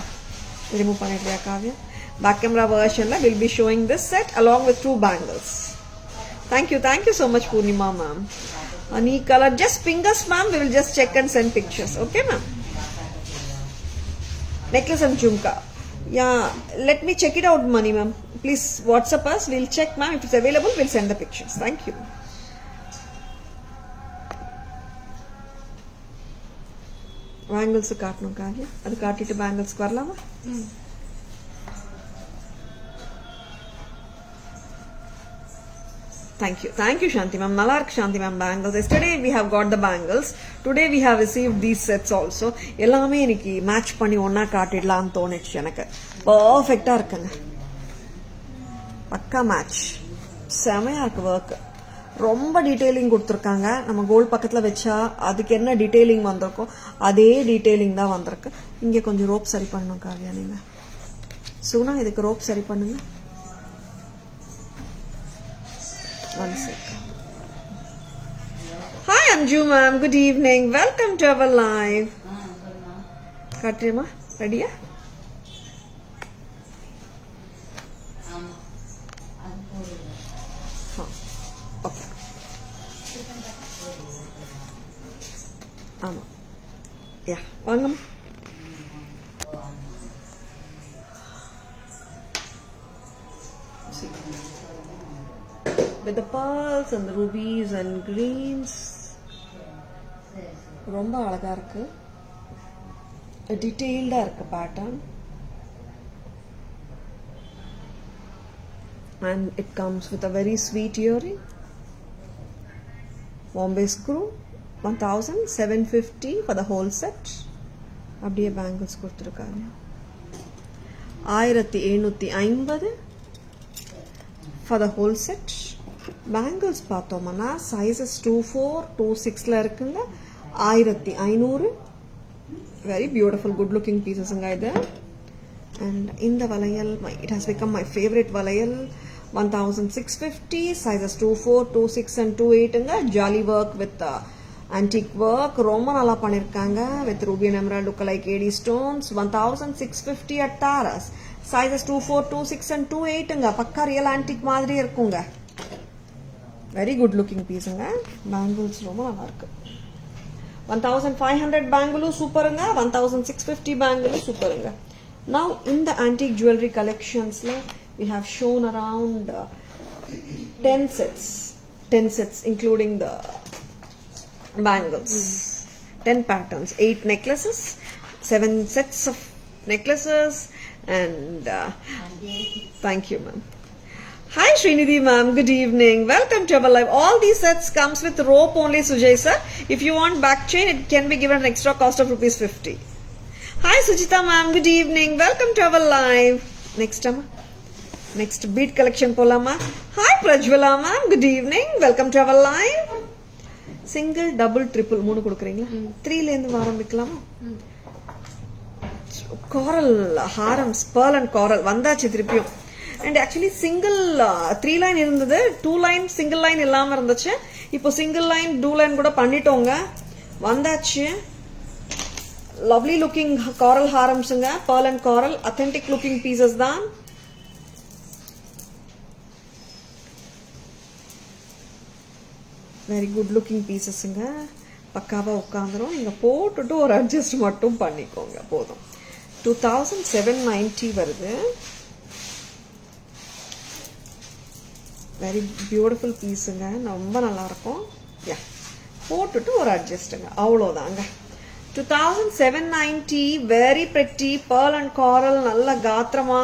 ரிமூவ் பண்ணிடுறியா Kavya? Back camera version la will be showing this set along with 2 bangles. Thank you so much Purnima ma'am. Any color, just ping us ma'am, we will just check and send pictures. Okay ma'am? Necklace and jhumka, yeah, let me check it out Mani ma'am. Please WhatsApp us, we'll check ma'am. If it's available, we'll send the pictures. Thank you. Bangles காட்டணும் காவியா, அது காட்டிட்டு பேங்கிள்ஸ்க்கு வரலாமா? Thank you Shanti ma'am. Nalla irukku Shanti ma'am bangles. Yesterday we have got the bangles. Today we have received these sets also. எல்லாமே இன்னைக்கு match பண்ணி ஒண்ணா காட்டிடலாம்னு தோணுச்சு எனக்கு. பெர்ஃபெக்ட்டா இருக்குங்க. பக்கா மேட்ச். செமையா இருக்கு வர்க். ரொம்ப டீடைலிங் கொடுத்துருக்காங்க. நம்ம கோல்ட் பக்கத்துல வச்சா அதுக்கு என்ன டீடைலிங் வந்திருக்கோ அதே டீடைலிங் தான் வந்திருக்கு. இங்க கொஞ்சம் ரோப் சரி பண்ணணும் காவியா நீங்க. சுகுணா இதுக்கு ரோப் சரி பண்ணுங்க. One second. Hi Anju ma'am, good evening. Welcome to our live. Katrima, ready? Okay. Yeah, vangam. See. With the pearls and the rubies and greens, ரொம்ப அழகா இருக்கு. டீடைல்டா இருக்கு pattern. And it comes with a very sweet earring. Bombay screw 1750 for the whole set. அப்படியே bangles கொடுத்துருக்காங்க. 1750 for the whole set. பேங்கிள்ஸ் பார்த்தோம்னா sizes 24, 26ல இருக்குங்க. 1500. வெரி பியூட்டிஃபுல் குட் லுக்கிங் பீசஸ்ங்க இது. அண்ட் இந்த வளையல் it has become my favourite வளையல். 1650, சைஸஸ் 24, 26 and 28ங்க. Jaali work with antique work ரொம்ப நல்லா பண்ணியிருக்காங்க. With ruby and emerald look like AD stones. 1650 at Taras. Sizes 24, 26 and 28ங்க. பக்கா ரியல் ஆன்டிக் மாதிரி இருக்குங்க. Very good looking பீஸுங்க. பேங்கிள்ஸ் ரொம்ப நல்லா இருக்கு. 1500 பேங்கிளும் சூப்பருங்க. 1650 பேங்கிளும் சூப்பருங்க. Now in the antique jewelry collectionsல we have shown around 10 sets including the bangles. 10 patterns, 8 necklaces, 7 sets of necklaces and thank you ma'am. Hi Srinidhi ma'am, good evening. Welcome to our live. All these sets comes with rope only Sujay sir. If you want back chain, it can be given an extra cost of ₹50. Hi Sujita ma'am, good evening. Welcome to our live. Next bead collection polama. Hi Prajwala ma'am, good evening. Welcome to our live. Single, double, triple மூணு கொடுக்குறீங்களா? 3 ல இருந்து ஆரம்பிக்கலாமா? Coral harams, pearl and coral வந்தாச்சு திருப்பியும். And actually single 3 line இருந்தது, 2 line single line இல்லாம இருந்துச்சு. இப்போ single line 2 line கூட பண்ணிட்டோங்க. வந்தாச்சு. Lovely looking coral haramsங்க. Pearl and coral authentic looking pieces தான். Very good looking piecesங்க. பக்காவா உட்காந்துரும். நீங்க போட்டுட்டு ஒரு அட்ஜஸ்ட் மட்டும் பண்ணிக்கோங்க போதும். 2790 வருது. வெரி பியூட்டிஃபுல் பீஸுங்க. ரொம்ப நல்லா இருக்கும். யா போட்டுட்டு ஒரு அட்ஜஸ்ட்டுங்க. அவ்வளோதாங்க. 2790 very pretty pearl and coral. நல்ல காத்திரமா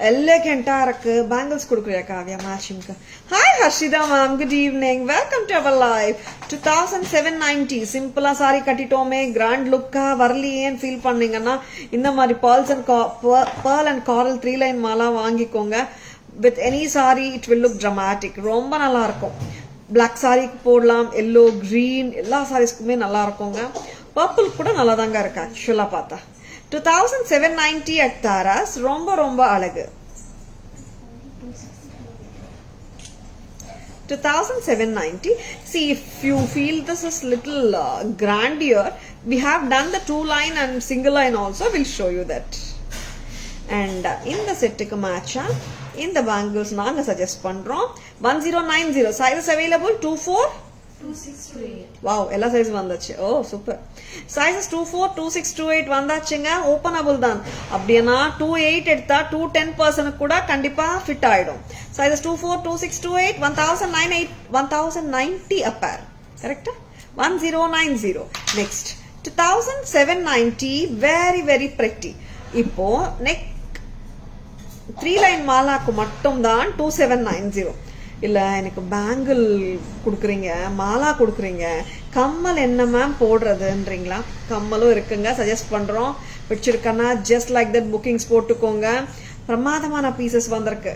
எலகண்டா இருக்கு. பேங்கிள்ஸ் கொடுக்குறியா காவியா மேட்சிங்க்கு? Hi Harshitha ma'am, good evening. Welcome to our live. 2790 சிம்பிளா சாரி கட்டிட்டோமே கிராண்ட் லுக்கா வரலையேன்னு ஃபீல் பண்ணீங்கன்னா இந்த மாதிரி pearl and Karl 3 line Mala வாங்கிக்கோங்க. With any saree it will look dramatic. ரொம்ப நல்லா இருக்கும். black saree போடலாம், yellow, green எல்லா சாரீஸ்க்குமே நல்லா இருக்குங்க. purple கூட நல்லா தாங்க இருக்கு ஆக்சுவலா பார்த்தா. 2790 at Taras. ரொம்ப ரொம்ப அழகு. 2790. See, if you feel this is little grandeur, we have done the 2 line and single line also. We'll show you that. And in the set ku match in the bangles naanga suggest பண்றோம். 1090 sizes available 24, 26, 28. Wow, எல்லா size வந்தாச்சு. ஓ super. sizes 24, 26, 28 வந்தாச்சுங்க. Openable தான். அப்படினா 28 எடுத்தா 210% கூட கண்டிப்பா fit ஆயிடும். sizes 24, 26, 28 1090 a pair. கரெக்ட்டா? 1090. Next 2790 very very pretty. இப்போ next 3 line மாலாக்கு மட்டும் தான் 2790. இல்லை எனக்கு பேங்கிள் கொடுக்குறீங்க, மாலா கொடுக்குறீங்க, கம்மல் என்ன மேம் போடுறதுன்றீங்களா? கம்மலும் இருக்குங்க, சஜஸ்ட் பண்ணுறோம். பிடிச்சிருக்கன்னா ஜஸ்ட் லைக் தட் புக்கிங்ஸ் போட்டுக்கோங்க. பிரமாதமான பீசஸ் வந்திருக்கு.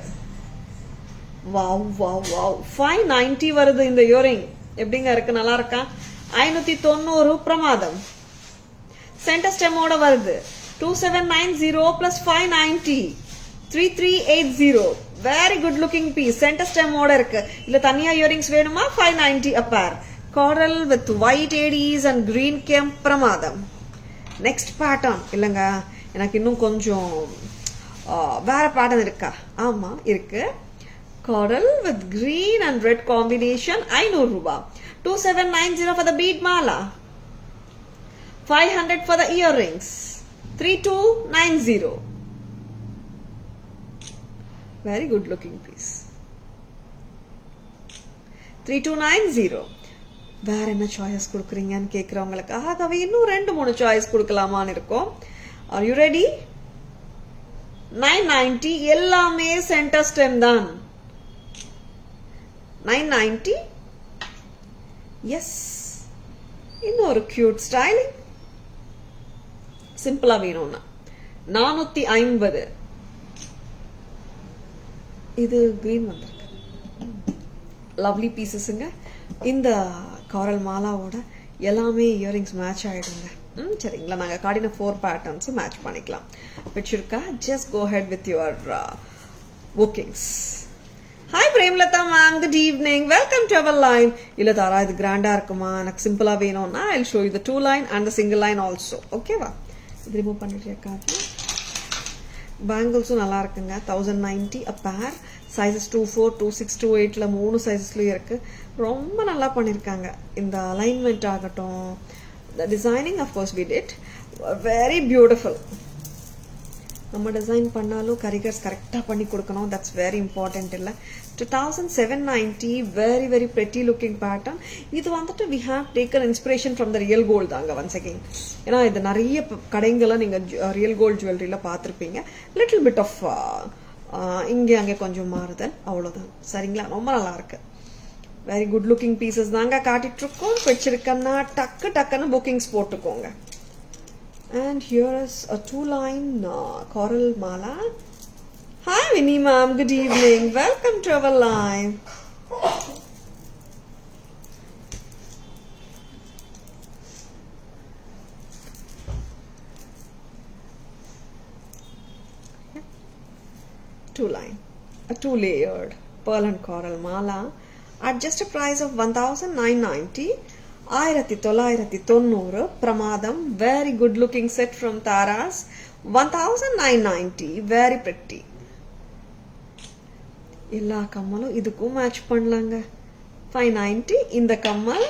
வாவ் வாவ் வாவ், 590 வருது இந்த இயரிங். எப்படிங்க இருக்கு, நல்லா இருக்கா? 590 பிரமாதம். சென்டர் ஸ்டெமோட வருது. 2790 plus 590 3380. Very good looking piece. Centre ஸ்டெமோட இருக்கு. இல்ல தனியா இயரிங்ஸ் வேணுமா? 590 a pair. Coral with white ADs and green kemp. பிரமாதம். நெக்ஸ்ட் பேட்டர்ன் இல்லைங்க, எனக்கு இன்னும் கொஞ்சம் வேற பேட்டர்ன் இருக்கா? ஆமா இருக்கு. Coral with green and red combination. 500 ரூபாய். 2790 for the bead mala. 500 for the earrings. 3290. Very good looking piece. 3290. வேற என்ன சாய்ஸ் கொடுக்குறீங்கன்னு கேட்குறவங்களுக்கு ஆகவே இன்னும் 2-3 சாய்ஸ் கொடுக்கலாமான்னு இருக்கோம். Are you ready? 990. எல்லாமே சென்டர் ஸ்டெம் தான். 990. எஸ், இன்னொரு கியூட் ஸ்டைலிங். சிம்பிளா வேணும்னா 450. இது கிரீன் வந்திருக்கு. லவ்லி பீசஸ்ங்க. இந்த காரல் மாலாவோட எல்லாமே இயரிங்ஸ் மேட்ச் ஆயிடுங்க. சரிங்களா, நாங்க காட்டின 4 பேட்டர்ன்ஸ் மேட்ச் பண்ணிக்கலாம். பிடிச்சிருக்கா? Just go ahead with your bookings. Hi Premalatha ma'am, good evening, welcome to our line. இல்ல தாரா இது கிராண்டா இருக்குமா, எனக்கு சிம்பிளா வேணும்னா I will show you the 2 line and the single line also. ஓகேவா? இது ரிமூவ் பண்ணிட்டேக்கா. பேங்கிள்ஸும் நல்லா இருக்குங்க. 1090 a pair. சைஸஸ் 24, 26, 28ல 3 சைஸஸ்லயும் இருக்கு. ரொம்ப நல்லா பண்ணிருக்காங்க. இந்த அலைன்மெண்ட் ஆகட்டும், the designing of course we did very beautiful. நம்ம டிசைன் பண்ணாலும் கரிகர்ஸ் கரெக்டா பண்ணி கொடுக்கணும். That's very important. இல்ல 2790 very very pretty looking pattern. இது வந்துட்டு we have taken inspiration from the real gold தாங்க once again. ஏன்னா இது நிறைய கடைங்களை நீங்க ரியல் கோல்ட் ஜுவல்லரியில பார்த்துருப்பீங்க. லிட்டில் பிட் ஆஃப் இங்கே அங்கே கொஞ்சம் மாறுதல், அவ்வளோதான். சரிங்களா, ரொம்ப நல்லா இருக்கு. வெரி குட் லுக்கிங் பீசஸ் தாங்க காட்டிட்டு இருக்கோம். பிடிச்சிருக்கன்னா டக்குன்னு புக்கிங்ஸ் போட்டுக்கோங்க. And here is a 2-line coral mala. Hi Vinny ma'am, good evening. Welcome to our live. Two-line, a 2-layered pearl and coral mala at just a price of 1990. 1990 பிரமாதம். Very good looking set from Tara's. 1990 very pretty. எல்லா கம்மலும் இதுக்கும் match பண்ணலாங்க. 590 இந்த கம்மல்,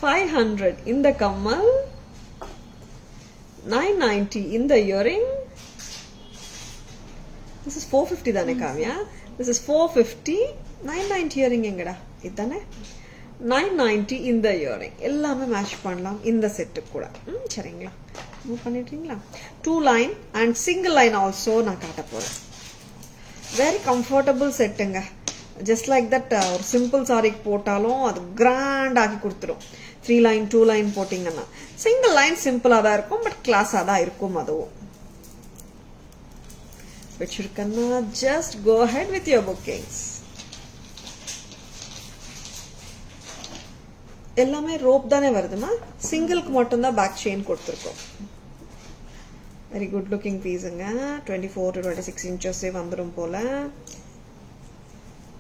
500 இந்த கம்மல், 990 இந்த earring. This is 450 தானே காவியா? This is 450. 990 இயரிங் எங்கடா? இதுதானே 990 இந்த இயரிங். எல்லாமே மேட்ச் பண்ணலாம் இந்த செட்டு கூட. சரிங்களா, மூவ் பண்ணிட்டீங்களா? 2 line and single line also நான் காட்ட போறேன். வெரி கம்ஃபர்டபுள் செட்டுங்க. ஜஸ்ட் லைக் தட் ஒரு சிம்பிள் சாரிக்கு போட்டாலும் அது கிராண்ட் ஆக்கி கொடுத்துரும். 3 லைன் 2 லைன் போட்டீங்கன்னா. சிங்கிள் லைன் சிம்பிளா தான் இருக்கும், பட் கிளாஸா தான் இருக்கும். அதுவும் வச்சிருக்கன்னா just go ahead with your bookings. எல்லாமே ரோப் தானே வருதுமா, சிங்கிள்க்கு மட்டும் தான் பேக் செயின் கொடுத்துருக்கோம். வெரி குட் லுக்கிங் பீஸுங்க. 24 to 26 inches வந்துடும் போல.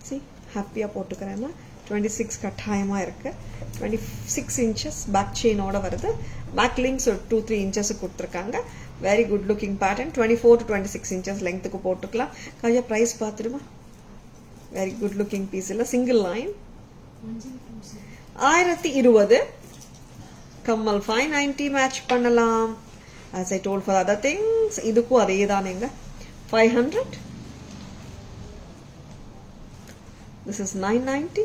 சி ஹாப்பியா போட்டுக்கிறேன்னா 26 கட்டாயமா இருக்கு. 26 inches பேக் செயினோட வருது. பேக் லிங்க்ஸ் ஒரு 2-3 inches கொடுத்துருக்காங்க. Very good looking pattern. 24 to 26 inches லெங்க்த்துக்கு போட்டுக்கலாம். கையா பிரைஸ் பார்த்துடுமா. Very good looking piece. இல்ல சிங்கிள் லைன் 1020. கம்மல் 590 மேட்ச் பண்ணலாம். as I told for other things இதுக்கும் அதே தானேங்க. 500. this is 990.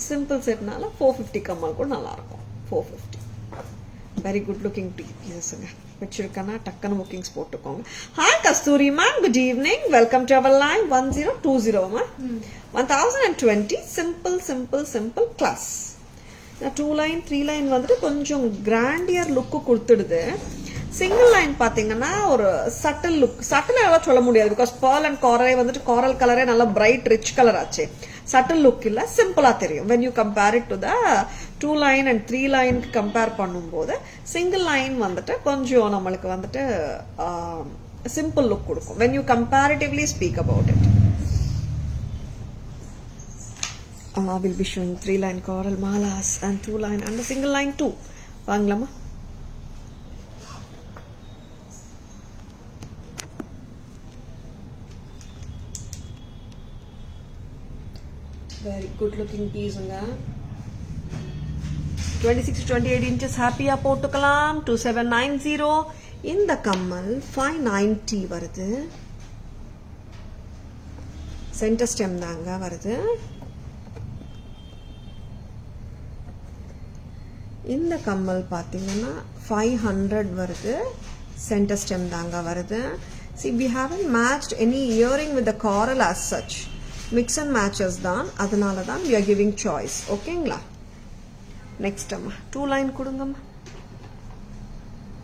சிம்பிள் செட்னால 450 கம்மல் கூட நல்லா இருக்கும். 450. வெரி குட் லுக்கிங் பீசஸ்ங்க. வச்சிருக்கேன்னா டக்குன்னு புக்கிங்ஸ் போட்டுக்கோங்க. Hi Kasturi ma'am, good evening, welcome to our line 1020 ma'am. 1020 simple simple simple class. 2 line 3 line வந்துட்டு கொஞ்சம் கிராண்டியர் லுக்கு கொடுத்துடுது. சிங்கிள் லைன் பாத்தீங்கன்னா ஒரு சட்டில் லுக், சட்டில் எல்லாம் சொல்ல முடியாது, பிகாஸ் pearl அண்ட் காரலே வந்துட்டு காரல் கலரே நல்லா பிரைட் ரிச் கலர் ஆச்சு. சட்டில் லுக் இல்ல, சிம்பிளா தெரியும். when you compare it to the 2 line and 3 line compare பண்ணும்போது சிங்கிள் லைன் வந்துட்டு கொஞ்சம் நம்மளுக்கு வந்துட்டு சிம்பிள் லுக் கொடுக்கும் when you comparatively speak about it. I will be showing 3 line coral malas and 2 line and a single line too. வாங்கலாமா? Very good looking piece. 26 to 28 inches happy போட்டுக்கலாம். 2790. இந்த கம்மல் 590 வருது. சென்டர் ஸ்டெம் தாங்க வருது. இந்த கம்மல் பாத்தீங்கன்னா 500 வருது. சென்டர் ஸ்டெம் தாங்க வருது. See, we haven't matched any earring with the coral as such. Mix and matches தான், அதனால தான் we are giving choice. ஓகேங்களா? நெக்ஸ்ட் அம்மா 2 லைன் கொடுங்கம்மா.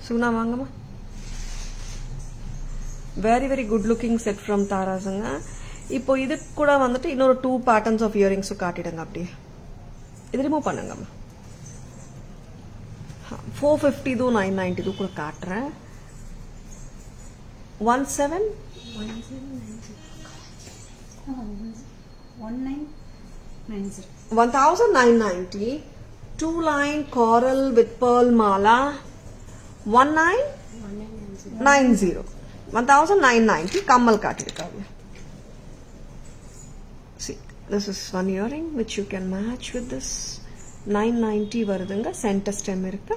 சுகுணா வாங்கம்மா. Very very good looking set from தாராஸுங்க. இப்போ இது கூட வந்துட்டு இன்னொரு 2 பேட்டர்ன்ஸ் ஆஃப் இயரிங்ஸும் காட்டிடுங்க. அப்படியே இது ரிமூவ் பண்ணுங்கம்மா. 450 தூ 990 தூ கூட காட்டுறேன். 1990 2 line coral with pearl mala 1990 1990 kammal kaattirukkaanga. See, this is one earring which you can match with this. 990 வருதுங்க. சென்டர் ஸ்டெம் இருக்கு.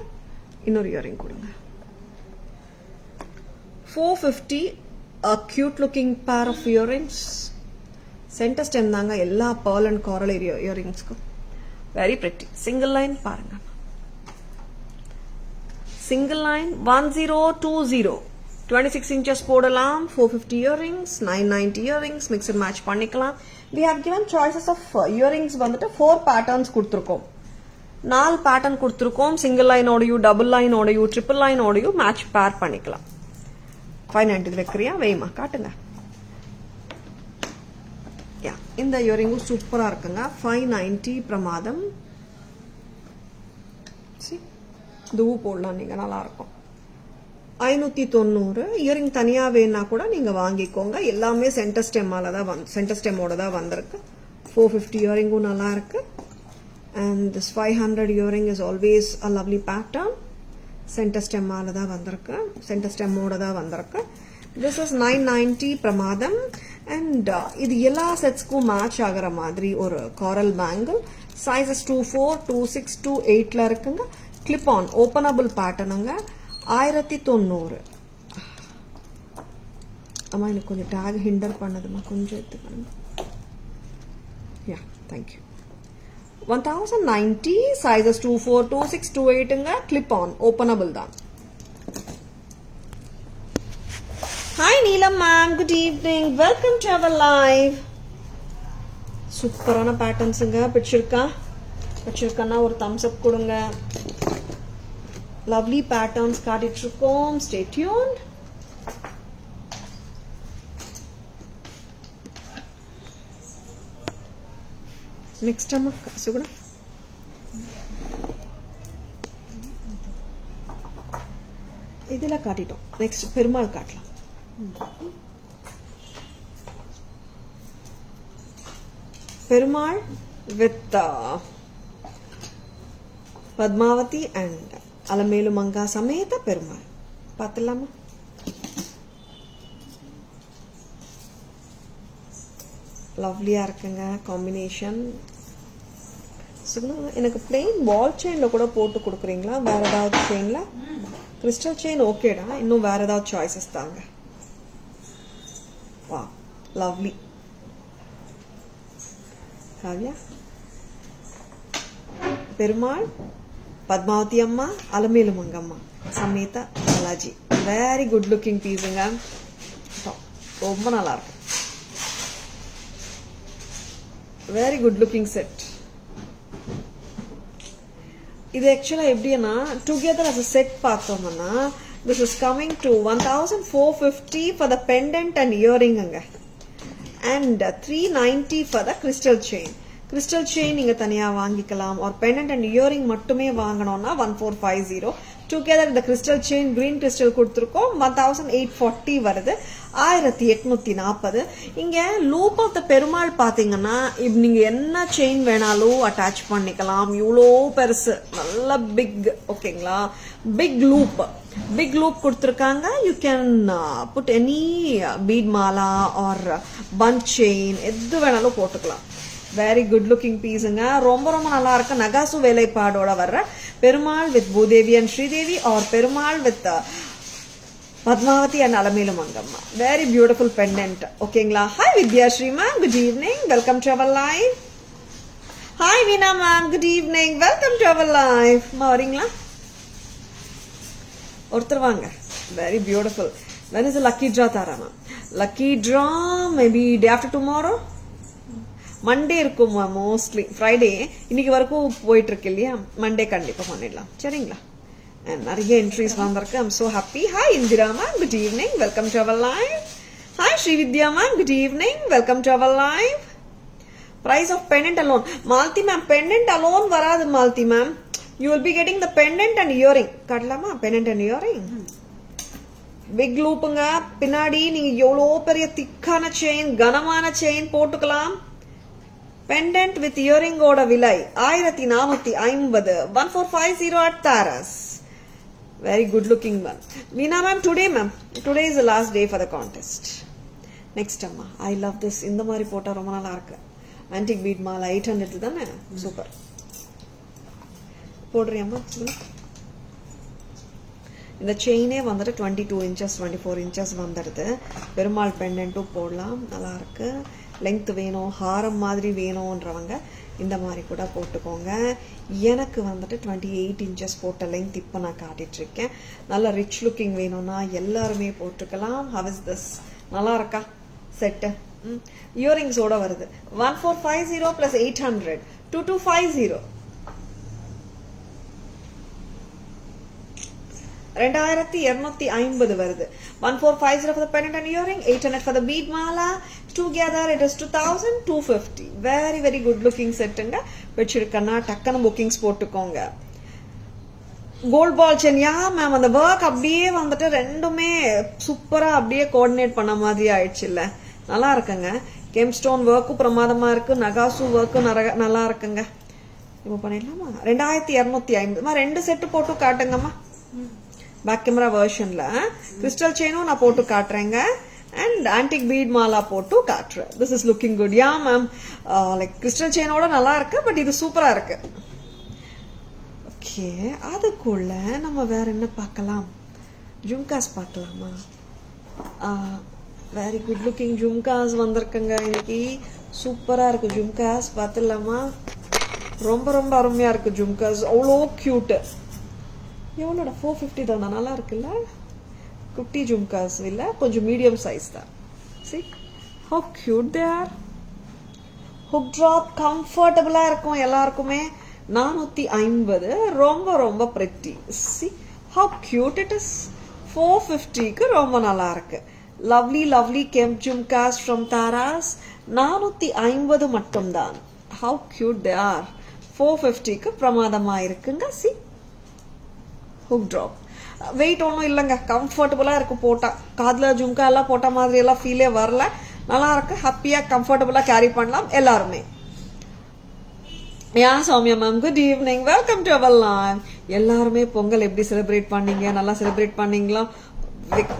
இன்னொரு இயரிங் கொடுங்க. 450 a cute looking pair of earrings. Centre stem தாங்க எல்லா pearl and coral இயரிங்ஸ்க்கும். Very pretty. Single line பாருங்க. Single line 1020 26 inches போடலாம். 450 earrings, 990 earrings, mix and match பண்ணிக்கலாம். We have given choices of earrings வந்துட்டு 4 patterns கொடுத்திருக்கோம். 4 pattern கொடுத்திருக்கோம். Single line ஓடையும், டபுள் லைன் ஓடையும், ட்ரிபிள் லைன் ஓடையும் மேட்ச் பேர் பண்ணிக்கலாம். 590 வைக்கிறியா? வெய்மா காட்டுங்க. இந்த இயரிங்கும் சூப்பரா இருக்குங்க. 590 பிரமாதம். தூவு போடலாம் நீங்க, நல்லா இருக்கும். 590 இயரிங் தனியா வேணா கூட நீங்க வாங்கிக்கோங்க. எல்லாமே சென்டர் ஸ்டெம்மால தான் சென்டர் ஸ்டெம்மோட தான் வந்திருக்கு. 450 இயரிங்கும் நல்லா இருக்கு. And this 500 earring is always a lovely pattern. Center stem மால தான் வந்திருக்கு. Center stem ஓட தான் வந்திருக்கு. This is 990 பிரமாதம். And இது எல்லா செட்ஸ்க்கும் மேட்ச் ஆகிற மாதிரி ஒரு coral bangle. Sizes 24, 26, 28ல இருக்குங்க. Clip on openable patternங்க. 1090. அம்மா எனக்கு கொஞ்சம் டேக் ஹிண்டர் பண்ணதுமா, கொஞ்சம் எடுத்துக்கணும். Yeah, thank you. 1090 sizes 24, 26, 28ங்க. Clip on openable தான். Hi Neelam ma'am, good evening, welcome to our live. சூப்பரான பேட்டர்ன்ஸ்ங்க. பிடிச்சிருக்கானா ஒரு thumbs up கொடுங்க. lovely patterns காட்டிட்டு இருக்கோம். stay tuned. நெக்ஸ்ட் அம்மா சுகுணா இதெல்லாம் காட்டிட்டோம். நெக்ஸ்ட் பெருமாள் காட்டலாம். பெருமாள் வித் பத்மாவதி அண்ட் அலமேலு மங்கா சமேத பெருமாள் பார்த்துலாமா? லவ்லியா இருக்குங்க காம்பினேஷன். எனக்கு பிளெயின் வால் செயின்ல கூட போட்டு கொடுக்குறீங்களா? வேற ஏதாவது செயின்ல? கிறிஸ்டல் செயின் ஓகேடா, இன்னும் வேற ஏதாவது சாய்ஸஸ் தாங்க. வா lovely. Kavya Perumal Padmavati Amma, Alamelu Mangamma, Sameta Balaji. Very good looking piece. Very good looking set. This actually together as a set பார்த்தோம்னா this is coming to 1450 for the pendant and earring and 390 for the crystal chain. Crystal chain நீங்க தனியா வாங்கிக்கலாம் or pendant and earring மட்டுமே வாங்கணும்னா 1450. Together the crystal chain green crystal கொடுத்திருக்கோம் 1840 வருது 1840. இங்க loop of the Perumal பாத்தீங்கன்னா நீங்க என்ன செயின் வேணாலும் அட்டாச் பண்ணிக்கலாம். இவ்வளோ பெருசு நல்ல பிக் ஓகேங்களா. பிக் லூப் கொடுத்திருக்காங்க. You can put any bead mala or punch chain எது வேணாலும் போட்டுக்கலாம். வெரி குட் லுக்கிங் பீஸுங்க. ரொம்ப ரொம்ப நல்லா இருக்கு. நகாசு வேலைப்பாடோட வர்ற Perumal with Bhudevi and Sridevi or Perumal with Padmavati and Alamelu Mangamma. Very beautiful pendant. ஓகேங்களா. Hi Vidya Shri ma'am. Good evening. Welcome to our live. Hi Veena ma'am. Good evening. Welcome to our live. வரீங்களா? ஒருத்தர் வாங்க. Very beautiful. When is the lucky draw Tara ma'am? Lucky draw maybe day after tomorrow. Monday இருக்கும் mostly. Friday இன்னைக்கு வரைக்கும் போயிட்டு இருக்கு இல்லையா. Monday கண்டிப்பா பண்ணிடலாம். சரிங்களா? And நிறைய entries வந்திருக்கு. I'm so happy. Hi Indira ma'am, good evening. Welcome to our live. Hi Sri Vidya ma'am, good evening. Welcome to our live. Price of pendant alone. Malti ma'am, pendant alone varadu Malti ma'am. You will be getting the pendant and earring. காட்டலாமா pendant and earring? Big loopங்க. பின்னாடி நீங்க எவ்வளோ பெரிய திக்கான chain கனமான chain போட்டுக்கலாம். Pendant with earring ஓட விலை 1450 1450 at Taras. Very good looking one. Veena ma'am, today is the last day for the contest. Next amma, I love this. இந்த மாதிரி போட்டா ரொம்ப நல்லா இருக்கு. Antique bead மாலை 800 தானே. சூப்பர். போடுறியம்மா. இந்த செயினே வந்துட்டு 22 inches 24 inches வந்துடுது. பெருமாள் பெண்டன்ட்டும் போடலாம். நல்லா இருக்கு. லெங்த் வேணும் ஹாரம் மாதிரி வேணும்ன்றவங்க இந்த மாதிரி கூட போட்டுக்கோங்க. எனக்கு வந்துட்டு 28 inches போட்ட லெங்த் இப்போ நான் காட்டிட்டு இருக்கேன். நல்ல ரிச் லுக்கிங் வேணும்னா எல்லாருமே போட்டுக்கலாம். How is this? நல்லா இருக்கா செட்டு? இயரிங்ஸோட வருது. 1450 plus 800 2250. 2250 வருது. 1450 for the pendant and earring, 800 for the bead mala. Together it is 2250. Very very good looking set ங்க. வெச்சிருக்கனா டக்கன bookings போட்டுக்கோங்க. கோல்ட் பால் செயின் யா மேம் அந்த வர்க் அப்படியே வந்துட்டு ரெண்டுமே சூப்பரா அப்படியே கோஆர்டினேட் பண்ண மாதிரி ஆயிடுச்சு இல்ல. நல்லா இருக்குங்க. கெம் ஸ்டோன் வர்க்கும் பிரமாதமா இருக்கு. நகாசு வர்க்கும் நல்லா இருக்குங்க. இப்போ பண்ணிடலாமா? 2250 ரெண்டு செட்டு போட்டு காட்டுங்கம்மா. பேக் கேமரா வெர்ஷன்ல கிறிஸ்டல் செயினும் நான் போட்டு காட்டுறேங்க. அண்ட் ஆன்டிக் பீட் மாலா போட்டு காட்டுறேன். This is looking good. Yeah ma'am like crystal செயினோட நல்லா இருக்கு. பட் இது சூப்பரா இருக்கு. ஓகே அதுக்குள்ள நம்ம வேற என்ன பார்க்கலாம்? ஜும்காஸ் பார்க்கலாமா? வெரி குட் லுக்கிங் ஜும்காஸ் வந்திருக்குங்க. இன்னைக்கு சூப்பரா இருக்கு ஜும்காஸ். பார்த்துடலாமா? ரொம்ப ரொம்ப அருமையா இருக்கு ஜும்காஸ். அவ்வளோ கியூட். எவ்வளோட 450 தானா? நல்லா இருக்குல்ல. குட்டி ஜும்காஸ் இல்ல, கொஞ்சம் மீடியம் சைஸ் தான். see how cute they are. hook drop கம்ஃபர்ட்டபிளா இருக்கும் எல்லாருக்குமே. 450 ரொம்ப ரொம்ப pretty. see how cute it is. 450க்கு ரொம்ப நல்லா இருக்கு. lovely kemp jumkas from Taras. 450 மட்டும் தான். how cute they are. 450க்கு பிரமாதமா இருக்குங்க. see hook drop. வெயிட் ஒன்றும் இல்லைங்க. கம்ஃபர்டபுளா இருக்கு போட்டா. காதுல ஜும்கா எல்லாம் போட்ட மாதிரி எல்லாம் ஃபீலே வரல. நல்லா இருக்கு. ஹாப்பியா கம்ஃபர்டபுளா கேரி பண்ணலாம் எல்லாருமே. Yeah Soumya ma'am good evening. Welcome to our live. எல்லாருமே பொங்கல் எப்படி செலிப்ரேட் பண்ணீங்க? நல்லா செலிப்ரேட் பண்ணீங்களா?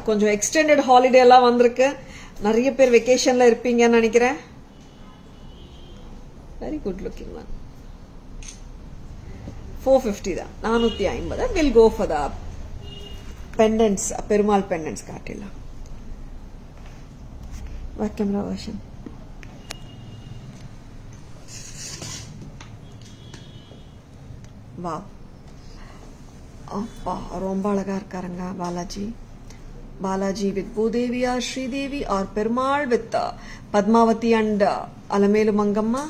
கொஞ்சம் எக்ஸ்டெண்டட் ஹாலிடே எல்லாம் வந்திருக்கு. நிறைய பேர் வெக்கேஷன்ல இருப்பீங்கன்னு நினைக்கிறேன். Very good looking ma'am. 450 தான். 450. Will go for the pendants. Perumal pendants காட்டிடலாம். Back camera version. வாவ் அப்பா ரொம்ப அழகா இருக்காருங்க Balaji. Balaji with Bhudevi or Sridevi or Perumal with Padmavati and Alamelu Mangamma.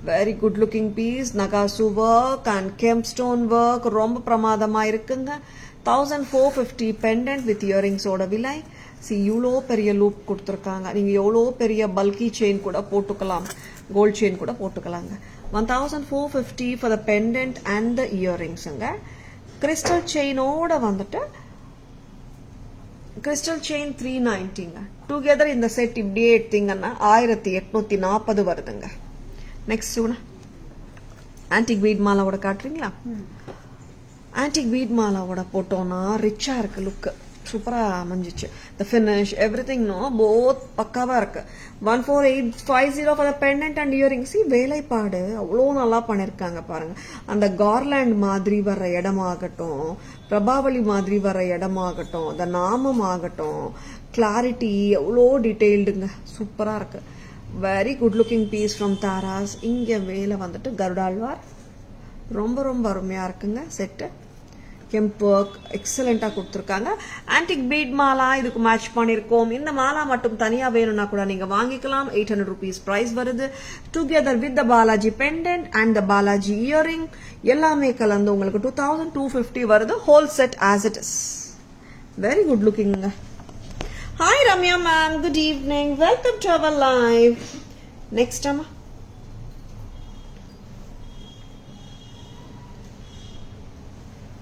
Very good looking piece. Nagasu work and Kempstone work. Romba Pramadama irukkunga. 1450 pendant with earrings oda vilai. See, இவ்வளோ பெரிய loop கொடுத்துருக்காங்க. நீங்கள் எவ்வளோ பெரிய பல்கி chain கூட போட்டுக்கலாம், gold chain கூட போட்டுக்கலாங்க. 1450 for the pendant and the earringsங்க. கிறிஸ்டல் செயினோட வந்துட்டு கிறிஸ்டல் செயின் 390ங்க. டுகெதர் இந்த செட் இப்படியே எடுத்தீங்கன்னா 1840 வருதுங்க. நெக்ஸ்ட் ஆன்டிக் பீட் மாலாவோட காட்டுறீங்களா? ஆன்டிக் பீட் மாலாவோட போட்டோம்னா ரிச்சா இருக்கு, லுக் சூப்பரா அமைஞ்சிச்சு. த ஃபினிஷ் எவ்ரிதிங் போத் பக்காவா இருக்கு. 14850 for the pendant and earrings. வேலைப்பாடு அவ்வளோ நல்லா பண்ணிருக்காங்க பாருங்க. அந்த கார்லாண்ட் மாதிரி வர்ற இடமாகட்டும், பிரபாவளி மாதிரி வர்ற இடமாகட்டும், அந்த நாமம் ஆகட்டும், கிளாரிட்டி எவ்வளோ டீட்டெயில்டுங்க, சூப்பரா இருக்கு. Very good looking piece from Tara's. இங்க மேல வந்துட்டு கருடாழ்வார் ரொம்ப ரொம்ப அருமையா இருக்குங்க. செட்டு கெம்ப் ஒர்க் எக்ஸலண்டா கொடுத்துருக்காங்க. ஆன்டிக் பீட் மாலா இதுக்கு மேட்ச் பண்ணிருக்கோம். இந்த மாலா மட்டும் தனியா வேணும்னா கூட நீங்க வாங்கிக்கலாம். 800 rupees பிரைஸ் வருது. Together with the Balaji pendant and the Balaji earring எல்லாமே கலந்து உங்களுக்கு 2250 வருது. Whole set as it is. Very good லுக்கிங்க. Hi Ramya ma'am, good evening, welcome to our live. Next அம்மா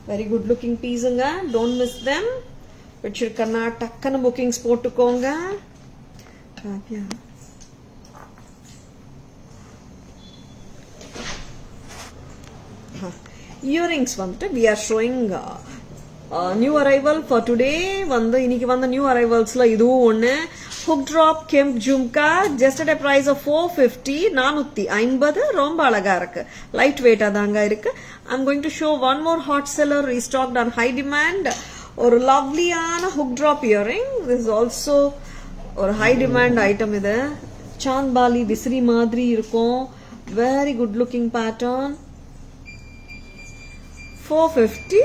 வெரி குட் லுக்கிங் பீஸுங்க, டோன்ட் மிஸ் தெம். வச்சிருக்கனா டக்குன்னு புக்கிங்ஸ் போட்டுக்கோங்க. இயரிங்ஸ் வந்துட்டு we are showing new arrival for today. இன்னைக்கு வந்த new அரைவல்ஸ்ல இதுவும் ஒண்ணு. Hook drop kemp jhumka just at price of 450, 450. ரொம்ப அழகா இருக்கு, லைட் வெயிட்டா தாங்க இருக்கு. I'm going to show one more hot seller restocked on high demand. ஒரு லவ்லியான hook drop earring. This is also ஒரு ஹை டிமாண்ட் ஐட்டம். இது சாந்த்பாலி விசிறி மாதிரி இருக்கும். Very good looking pattern. 450,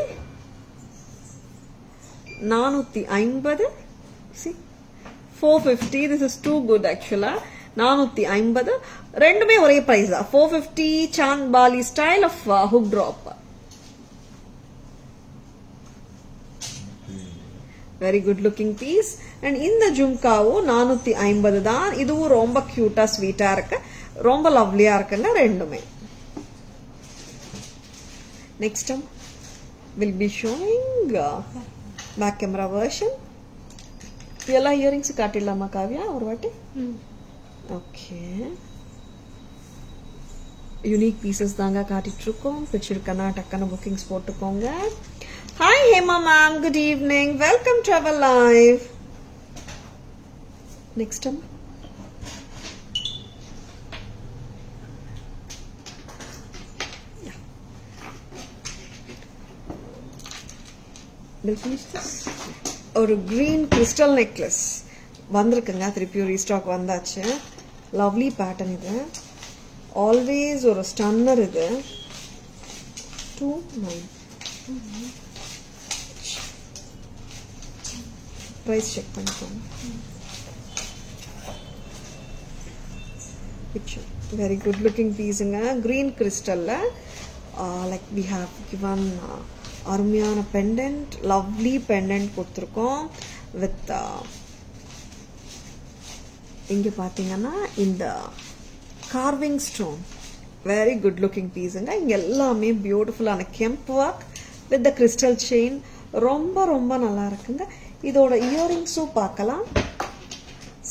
450. See, 450. This is too good actually. 450 ரெண்டுமே ஒரே price தான். 450 Chandbali style of hook drop. Very good looking piece. And இந்த ஜும்காவும் 450 தான். இதுவும் ரொம்ப கியூட்டா ஸ்வீட்டா இருக்கு, ரொம்ப லவ்லியா இருக்குங்க ரெண்டுமே. Next will be showing back camera version. எல்லா இயரிங்ஸ் காட்டிடலாமா காவ்யா ஒரு வாட்டி? ஓகே, யூனிக் பீசஸ் தாங்க காட்டிட்டு இருக்கோம். பிடிச்சிருக்கனா டக்குன்னு புக்கிங்ஸ் போட்டுக்கோங்க. Hi Hema ma'am, good evening, welcome to our live. Next ஒரு கிரீன் கிறிஸ்டல் நெக்லஸ் வந்திருக்குங்க. திருப்பியும் ரீஸ்டாக் வந்தாச்சு. லவ்லி பேட்டர்ன் இது. ஆல்வேஸ் ஒரு ஸ்டன்னர் இது. 29 பிரைஸ் செக் பண்ணிக்கோங்க. பிக்சர் வெரி குட் லுக்கிங் பீஸுங்க. கிரீன் கிறிஸ்டல்ல லைக் வி ஹாவ் கிவன் அருமையான பெண்டன்ட், லவ்லி பெண்டன்ட் கொடுத்துருக்கோம். வித் இங்க பாத்தீங்கன்னா இந்த carving stone. Very good looking பீஸுங்க. இங்க எல்லாமே பியூட்டிஃபுல்லான kemp work with the crystal chain. ரொம்ப ரொம்ப நல்லா இருக்குங்க. இதோட இயரிங்ஸும் பார்க்கலாம்.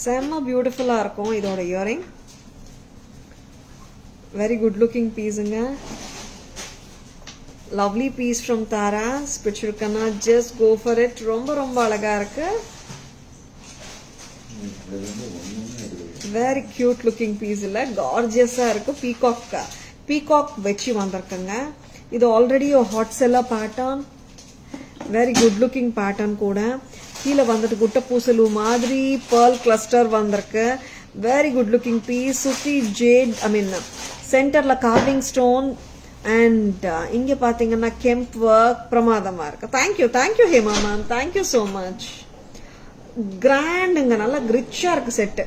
செம்ம பியூட்டிஃபுல்லா இருக்கும் இதோட இயரிங். வெரி குட் லுக்கிங் பீஸுங்க. Lovely piece from Taras. பிடிச்சிருக்கனா ஜஸ்ட் கோ ஃபார் இட். ரொம்ப ரொம்ப அழகா இருக்கு. வெரி கியூட் லுக்கிங் பீஸ் இல்ல, கார்ஜியஸா இருக்கு. பீகாக் வச்சு வந்திருக்குங்க. இது ஆல்ரெடி ஒரு hot seller pattern. Very good looking pattern கூட. கீழே வந்துட்டு குட்ட பூசலு மாதிரி பேர்ல் கிளஸ்டர் வந்திருக்கு. Very good looking piece. சுத்தி ஜேட், சென்டர்ல கார்விங் ஸ்டோன் அண்ட் இங்க பாத்தீங்கன்னா கெம்ப் ஒர்க் பிரமாதமா இருக்கு. Thank you Hema ma'am, thank you so much. கிராண்டுங்க, நல்லா ரிச்சா இருக்கு செட்டு.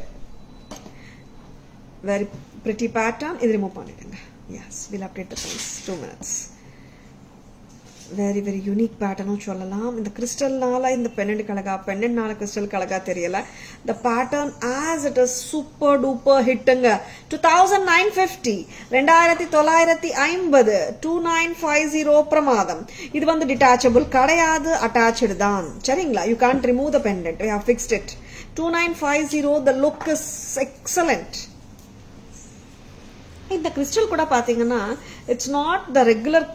Very pretty pattern. இது ரிமூவ் பண்ணிடுங்க. Yes, will update the price 2 minutes. Very very unique பேட்டர்னும் சொல்லலாம். இந்த கிறிஸ்டல்னால இந்த பெண்டன்ட்னால கிறிஸ்டல் கலகா தெரியல. இந்த pattern as it is super duper ஹிட்டுங்க. 2950, 2950, 2950 பிரமாதம். இது வந்து டிட்டாச்சபிள் கிடையாது, அட்டாச்சு தான். சரிங்களா? You can't remove the pendant, we have fixed it. 2950, the look is excellent. இந்த கிறிஸ்டல் கூட பாத்தீங்கன்னா it's not the regular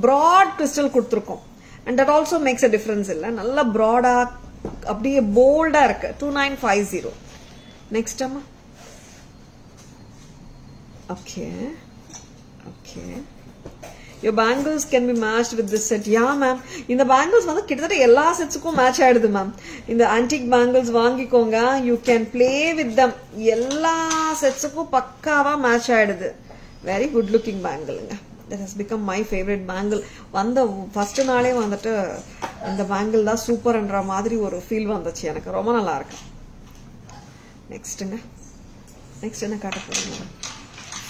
broad crystal கொடுத்துருக்கோம். And that also makes a difference. இல்ல நல்ல ப்ராடா அப்படியே போல்டா இருக்கு. 2950. நெக்ஸ்ட் அம்மா. Okay okay. Your bangles can be matched with this set. Yeah ma'am. இந்த பேங்கிள்ஸ் வந்து கிட்டத்தட்ட எல்லா செட்ஸுக்கும் மேட்ச் ஆயிடுது மேம். இந்த ஆன்டிக் பேங்கிள்ஸ் வாங்கிக்கோங்க. You can play with them. எல்லா செட்ஸுக்கும் பக்காவா மேட்ச் ஆயிடுது. வெரி குட் லுக்கிங் பேங்கிள்ங்க. That has become my favorite bangle. வந்த ஃபர்ஸ்ட் நாளே வந்துட்டு இந்த பேங்கிள் தான் சூப்பர்ன்ற மாதிரி ஒரு ஃபீல் வந்துச்சு எனக்கு. ரொம்ப நல்லா இருக்கு. நெக்ஸ்ட்டுங்க. நெக்ஸ்ட் என்ன காட்ட போறீங்க?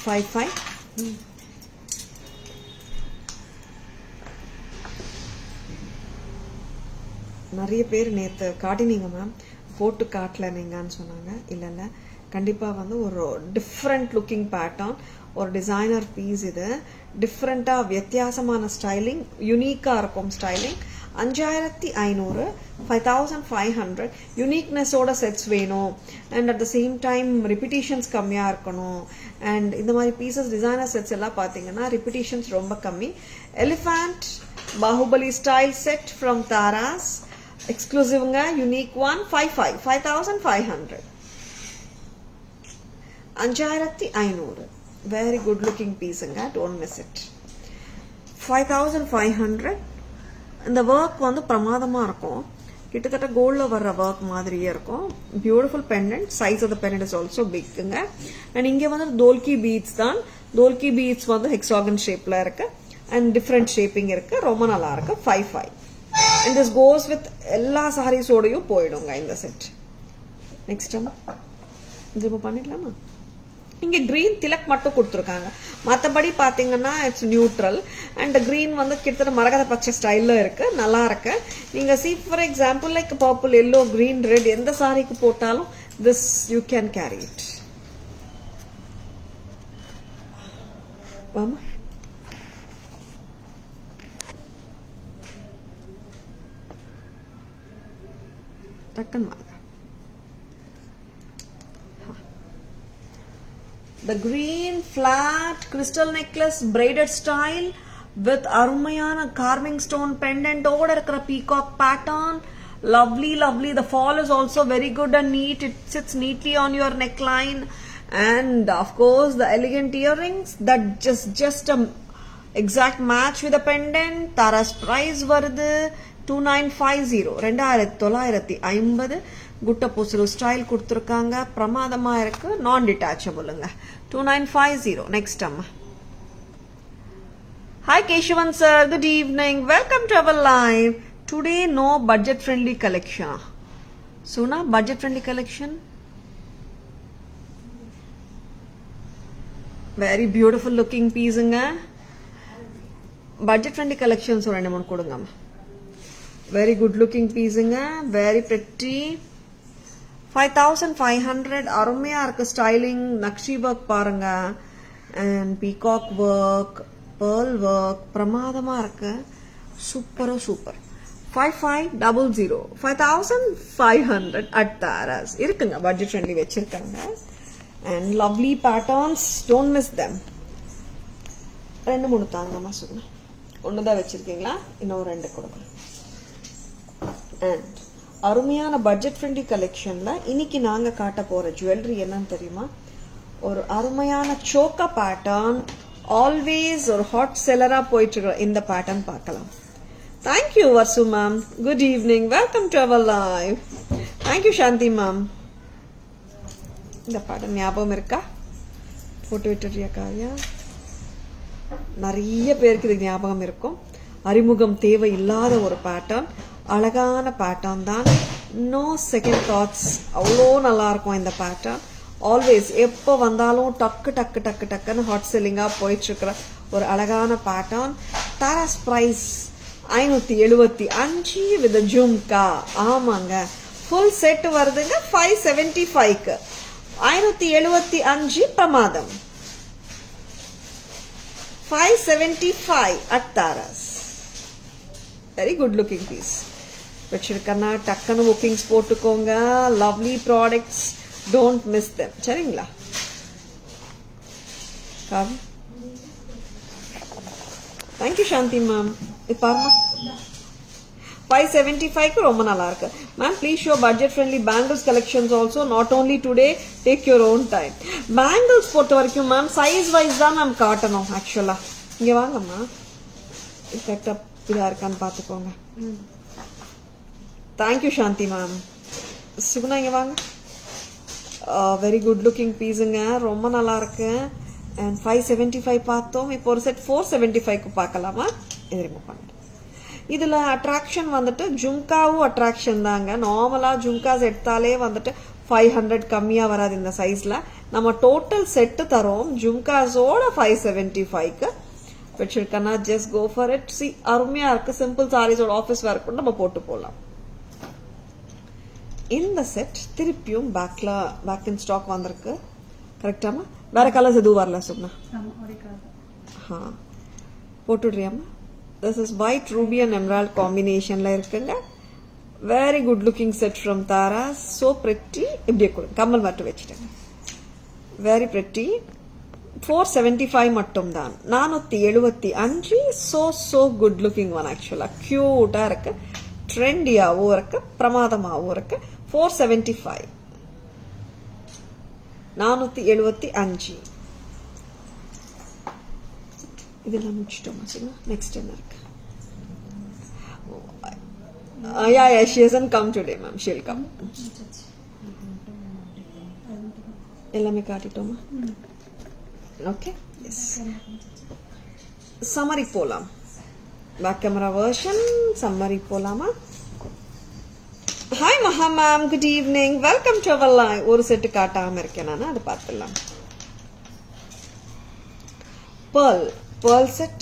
55. நிறைய பேர் நேற்று காட்டினீங்க மேம், போட்டு காட்டல நீங்கன்னு சொன்னாங்க. இல்ல கண்டிப்பா வந்து ஒரு டிஃப்ரெண்ட் லுக்கிங் பேட்டர்ன், ஒரு டிசைனர் பீஸ். இது டிஃப்ரெண்டா வித்தியாசமான ஸ்டைலிங், யூனிக்கா இருக்கும் ஸ்டைலிங். 5500, 5500 யூனிக்னஸோட செட்ஸ் வேணும். And at the same time repetitions கம்மியா இருக்கணும். அண்ட் இந்த மாதிரி பீசஸ் டிசைனர் செட்ஸ் எல்லாம் பாத்தீங்கன்னா ரிப்பிட்டேஷன்ஸ் ரொம்ப கம்மி. Elephant Baahubali style set from Taras, எக்ஸ்க்ளூசிவ்ங்க, unique one. 5500, 5500. Very good looking பீஸுங்க, டோன்ட் மிஸ் இட். 5500. இந்த ஒர்க் வந்து பிரமாதமா இருக்கும். கிட்டத்தட்ட கோல்ட்ல வர்ற ஒர்க் மாதிரியே இருக்கும். Beautiful pendant. Size of the pendant is also பிக்குங்க. அண்ட் இங்க வந்து தோல்கி பீட்ஸ் தான். தோல்கி பீட்ஸ் வந்து ஹெக்ஸாகன் ஷேப்ல இருக்கு. அண்ட் டிஃப்ரெண்ட் ஷேப்பிங் இருக்கு. ரொம்ப நல்லா இருக்கு. 55. And this goes with எல்லா சாரீஸோடையும் போயிடுங்க இந்த செட். நெக்ஸ்ட் இது பண்ணிடலாமா? இங்க கிரீன் திலக் மட்டும் கொடுத்துருக்காங்க. மற்றபடி பாத்தீங்கன்னா இட்ஸ் நியூட்ரல். அண்ட் கிரீன் வந்து கிட்டத்தட்ட மரகத பச்சை ஸ்டைல்ல இருக்கு. நல்லா இருக்கு. நீங்க C for example like purple, yellow, green, red எந்த சாரிக்கு போட்டாலும் this you can carry it. வாமா. டக்குன்னு வாங்க. The green flat crystal necklace braided style with அருமையான carving stone pendant ஓட இருக்கிற peacock pattern. Lovely. The fall is also very good and neat. It sits neatly on your neckline. And of course the elegant earrings that just a exact match with the pendant. Tara's price வருது 2950, 2950. குட்ட பூசல் style கொடுத்துருக்காங்க. பிரமாதமா இருக்கு. நான் டிட்டாச்சபிளுங்க. 2950. Next அம்மா. Hi Keshavan sir, good evening. Welcome to our live. Today no budget friendly collection. Suna budget friendly collection. Very beautiful looking pieceங்க. Budget friendly collections ஒரு ரெண்டு மூணு கொடுங்கம்மா. Very good looking pieceங்க. Very pretty. 5500. அருமையா இருக்கு ஸ்டைலிங். நக்ஷி ஒர்க் பாருங்க. And peacock work, pearl work பிரமாதமா இருக்கு. Super. 5500, 5500 at Taras. இருக்குங்க, பட்ஜெட் ஃப்ரெண்ட்லி வச்சிருக்காங்க. And lovely patterns, don't miss them. ரெண்டு மூணு தாங்கம்மா சொல்லுங்க. ஒண்ணுதான் வச்சிருக்கீங்களா? இன்னும் ரெண்டு கொடுக்கணும். அண்ட் அருமையான பட்ஜெட் ஃப்ரெண்ட்லி கலெக்ஷன்ல இன்னைக்கு நாங்க காட்ட போற ஜுவல்லரி என்னன்னு தெரியுமா? ஒரு அருமையான சோக்கா பேட்டர்ன். ஆல்வேஸ் ஒரு ஹாட் செல்லரா போயிட்டு இருக்கிற இந்த பேட்டர்ன் பார்க்கலாம். Thank you Varshu ma'am. Good evening. Welcome to our live. Thank you Shanthi ma'am. இந்த பேட்டர்ன் ஞாபகம் இருக்கா? போட்டு விட்டுறியா காரியா? நிறைய பேருக்கு இது ஞாபகம் இருக்கும். அறிமுகம் தேவை இல்லாத ஒரு பேட்டர்ன், அழகான பேட்டர்ன் தான். நோ செகண்ட் தாட்ஸ், அவ்வளோ நல்லா இருக்கும் இந்த பேட்டர்ன். ஆல்வேஸ் எப்போ வந்தாலும் டக்கு டக்கு டக்கு டக்குன்னு ஹாட் செல்லிங்காக போயிட்டு இருக்கிற ஒரு அழகான pattern. Tara's price 575 with jhumka. ஆமாங்க, ஃபுல் செட் வருதுங்க 575க்கு. 575 பிரமாதம். 575 at Taras. Very good looking piece. வச்சிருக்கனா டக்குன்னு புக்கிங்ஸ் போட்டுக்கோங்க. Lovely products, don't miss them. சரிங்களா? Thank you Shanthi ma'am. இது பாருமா 575க்கு ரொம்ப நல்லா இருக்கு ma'am. Please show budget friendly bangles collections also, not only today, take your own time. Bangles பொறுத்த வரைக்கும் மேம் சைஸ் வைஸ் தான் மேம் காட்டணும். ஆக்சுவலா இங்க வாங்கம்மா, கரெக்டா இதா இருக்கான்னு பாத்துக்கோங்க. Thank you Shanthi ma'am. சுகுணா இங்க வாங்க. வெரி குட் லுக்கிங் பீஸுங்க, ரொம்ப நல்லா இருக்கு. அண்ட் 575 பார்த்தோம். இப்போ ஒரு செட் 475க்கு பார்க்கலாமா? இது ரிமூவ் பண்ணிட்டு இதுல அட்ராக்ஷன் வந்துட்டு ஜும்காவும் அட்ராக்ஷன் தாங்க. நார்மலா ஜும்காஸ் எடுத்தாலே வந்துட்டு 500 கம்மியா வராது இந்த சைஸ்ல. நம்ம டோட்டல் செட்டு தரோம் ஜும்காஸோட 575க்கு வச்சிருக்கேன்னா ஜஸ்ட் கோ ஃபார் இட். சி அருமையா இருக்கு. சிம்பிள் சாரீஸோட ஆஃபீஸ் வேர் கூட நம்ம போட்டு போகலாம். இந்த செட் திருப்பியும் பேக் இன் ஸ்டாக் வந்திருக்கு. கரெக்டாமா? வேற கலர்ஸ் எதுவும் வரல சொன்னா போட்டுடுறியாமா? This is white ruby and emerald combinationல இருக்குங்க. Very good looking set from Taras. So pretty. இப்படியே கூட கம்மல் மட்டும் வச்சுட்டேங்க. Very pretty. 475 மட்டும் தான். 475. So good looking one actually. Cute-ஆ இருக்கு. ட்ரெண்டியாவும் இருக்கு, பிரமாதமாவும் இருக்கு. 475. 475. இதெல்லாம் முடிச்சிட்டோமா? சரிங்களா? நெக்ஸ்ட் என்ன இருக்கு? Yeah, she hasn't come today, ma'am. She'll come. எல்லாமே காட்டிட்டோமா? Okay, yes. சம்மரி போலாம். பேக் கேமரா வெர்ஷன் சம்மரி போலாமா? Hi Maha ma'am, good evening, welcome to our live. ஒரு செட்டு காட்டாம இருக்கேன் நான், அது பார்த்துடலாம். Pearl set,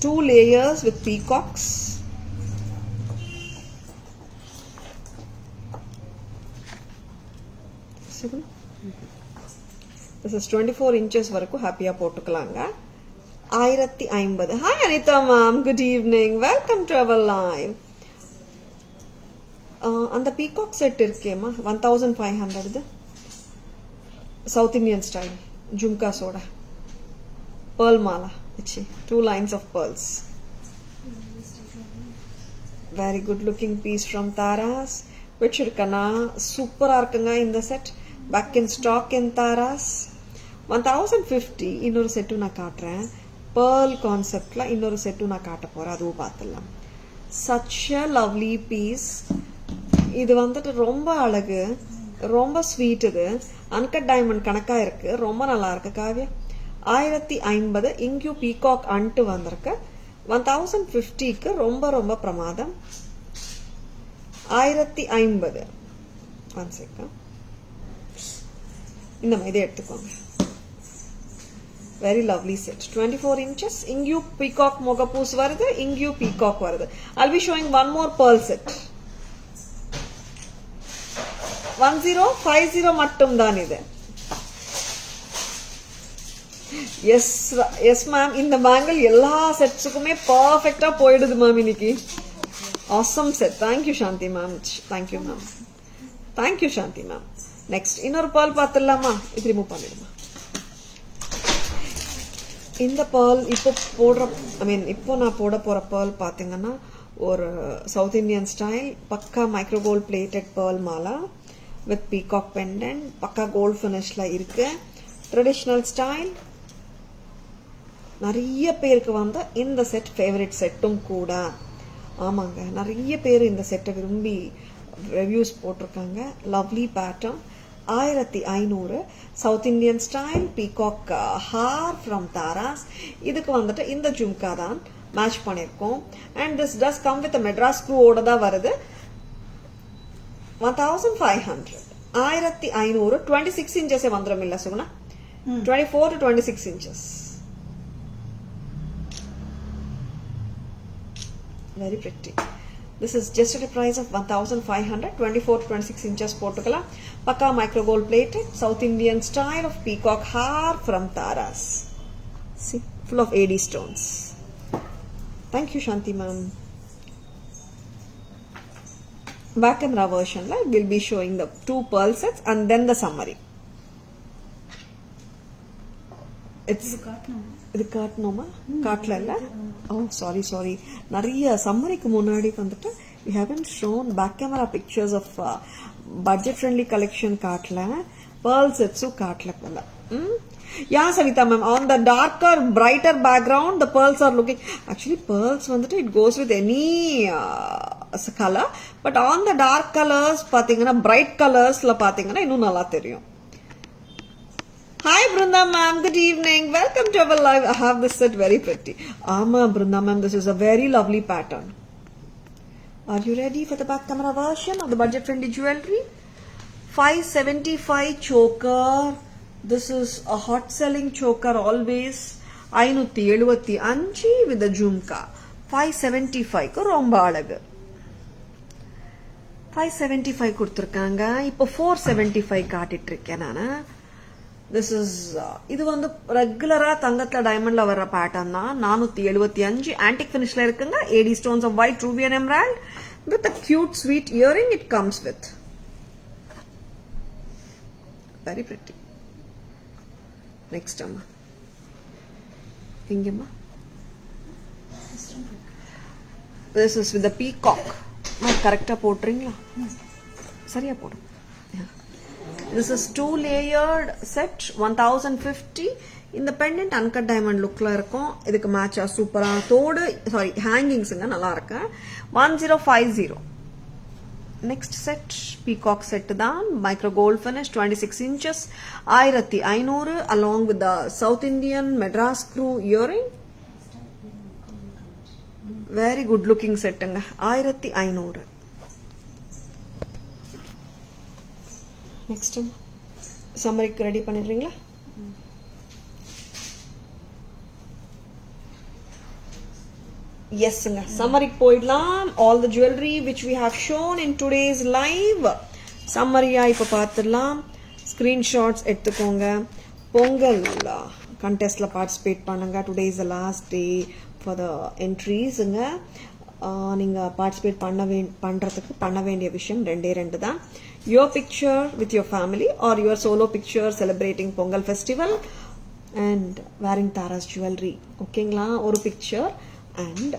2 layers with peacocks. This is 24 inches வரைக்கும் ஹாப்பியா போட்டுக்கலாங்க. 1050. Hi Anita ma'am, good evening, welcome to our live. அந்த பீகாக் செட் இருக்கேமா 1500. சவுத் இந்தியன் ஸ்டைல் ஜும்காஸோட pearl mala, 2 lines of pearls. Very good looking piece from Taras. Which irukana super irukanga in the set. Back in stock in Taras. 1050. இன்னொரு set நான் காட்டுறேன். pearl concept la இன்னொரு set நான் காட்ட போறேன், அதுவும் பார்த்துடலாம். Such a lovely piece. இது வந்துட்டு ரொம்ப அழகு, ரொம்ப ஸ்வீட். இது அன்கட் டைமண்ட் கணக்கா இருக்கு, ரொம்ப நல்லா இருக்கு. காவியா 1050. இங்கேயும் பீகாக் அன்ட்டு வந்திருக்கு. 1050க்கு ரொம்ப ரொம்ப பிரமாதம். 1050. ஒன் செகண்ட், இந்த மாதிரி எடுத்துக்கோங்க. Very lovely set. 24 inches. இங்கேயும் பீகாக் முகப்பூஸ் வருது, இங்கேயும் பீகாக் வருது. I'll be showing one more pearl set. 1050 மட்டும் தான் இது. எஸ் மேம், இந்த பேங்கிள் எல்லா செட்ஸுக்குமே பர்ஃபெக்டா போயிடுது மேம் இன்னைக்கு. Awesome set. Thank you Shanthi ma'am. Thank you ma'am. Thank you Shanthi ma'am. Next இன்னொரு பேர்ல் பார்த்துடலாமா? இது ரிமூவ் பண்ணிடுமா? இந்த பேர்ல் இப்போ நான் போட போற பேர்ல் பாத்தீங்கன்னா ஒரு சவுத் இந்தியன் ஸ்டைல் பக்கா micro gold plated pearl mala with peacock pendant, பக்கா கோல்ட் ஃபினிஷ்ல இருக்கு. Traditional style. நிறைய பேருக்கு வந்து இந்த செட் ஃபேவரட் செட்டும் கூட. ஆமாங்க, நிறைய பேர் இந்த செட்டை விரும்பி ரிவ்யூஸ் போட்டிருக்காங்க. Lovely pattern. 1500 South Indian style peacock hair from Taras. இதுக்கு வந்துட்டு இந்த ஜும்கா தான் மேட்ச் பண்ணிருக்கோம். And this does come with a Madras screw ஓட தான் வருது. 1500 26 inches வந்துரும் இல்ல Suguna? 24 to 26 inches. Very pretty. This is just at a price of 1500, 24 to 26 inches போட்டுக்கலாம். Pakka micro gold plated South Indian style of peacock hair from Taras. See, full of AD stones. Thank you Shanti ma'am. Back camera version la we'll be showing the 2 pearl sets and then the summary. It's இது காட்டணுமா? காட்டல இல்ல? ஓ sorry நிறைய சம்மரிக்கு முன்னாடி வந்துட்டு we haven't shown back camera pictures of budget friendly collection காட்டல, pearl sets காட்டல போல. Yeah Savita ma'am, on the darker brighter background the pearls are looking, actually pearls வந்துட்டு it goes with any color, but on the dark colors பாத்தீங்கன்னா bright colorsல பாத்தீங்கன்னா இன்னும் நல்லா தெரியும். Hi Brunda ma'am, good evening. Welcome to our live. I have this set very pretty. Ama Brunda ma'am, this is a very lovely pattern. Are you ready for the back camera version of the budget friendly jewelry? 575 choker. This is a hot selling choker always. 575 with the jhumka. 575 ku romba alagu. 575 கொடுத்திருக்காங்க. இப்போ 475 காட்டிட்டு இருக்கேன் நானு. This is இது வந்து ரெகுலரா தங்கத்துல டைமண்ட்ல வர்ற பேட்டர்ன் தான். 475 antique finishல இருக்குங்க. AD stones of white ruby and emerald with a cute sweet earring it comes with. Very pretty. Next amma. Ingema. This is with the peacock. நான் கரெக்ட்டா போட்றீங்களா? சரியா போடு. This is 2-layered set 1050. இந்த pendant uncut diamond lookல இருக்கும். இதுக்கு மேட்சா சூப்பரா தோடு ஹேங்கிங்ஸ்ங்க நல்லா இருக்கு. 1050. Next set peacock set தான் micro gold finish 26 inches 1500 along with the South Indian Madras screw earring. Very good looking setங்க. 1500. Next summary ready பண்ணிடுறீங்களா? Yes ங்க summary போயிடலாம். All the jewelry which we have shown in today's live summary இப்ப பார்த்திடலாம். screenshots எடுத்துக்கோங்க. Pongal contestல participate பண்ணுங்க. Today is the last day for the entries ங்க. நீங்க participate பண்றதுக்கு பண்ண வேண்டிய விஷயம் ரெண்டு தான். Your picture with your family or your solo picture celebrating Pongal festival and wearing Taras jewelry. ஓகேங்களா? ஒரு picture and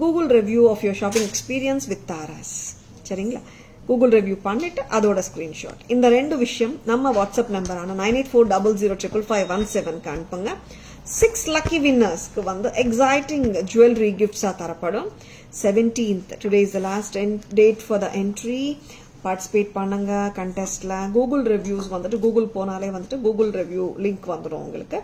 Google review of your shopping experience with Taras. சரிங்களா? Google review பண்ணிட்டு அதோட screenshot. இந்த ரெண்டு விஷயம் நம்ம வாட்ஸ்அப் நம்பரான 9840055517 அனுப்புங்க. 6 lucky winners க்கு வந்து exciting jewelry gifts தரப்படும். 17th today is the last date for the entry. Participate பண்ணுங்க கண்டெஸ்ட்ல. கூகுள் ரிவ்யூஸ் வந்துட்டு கூகுள் போனாலே வந்துட்டு கூகுள் ரிவ்யூ லிங்க் வந்துடும் உங்களுக்கு.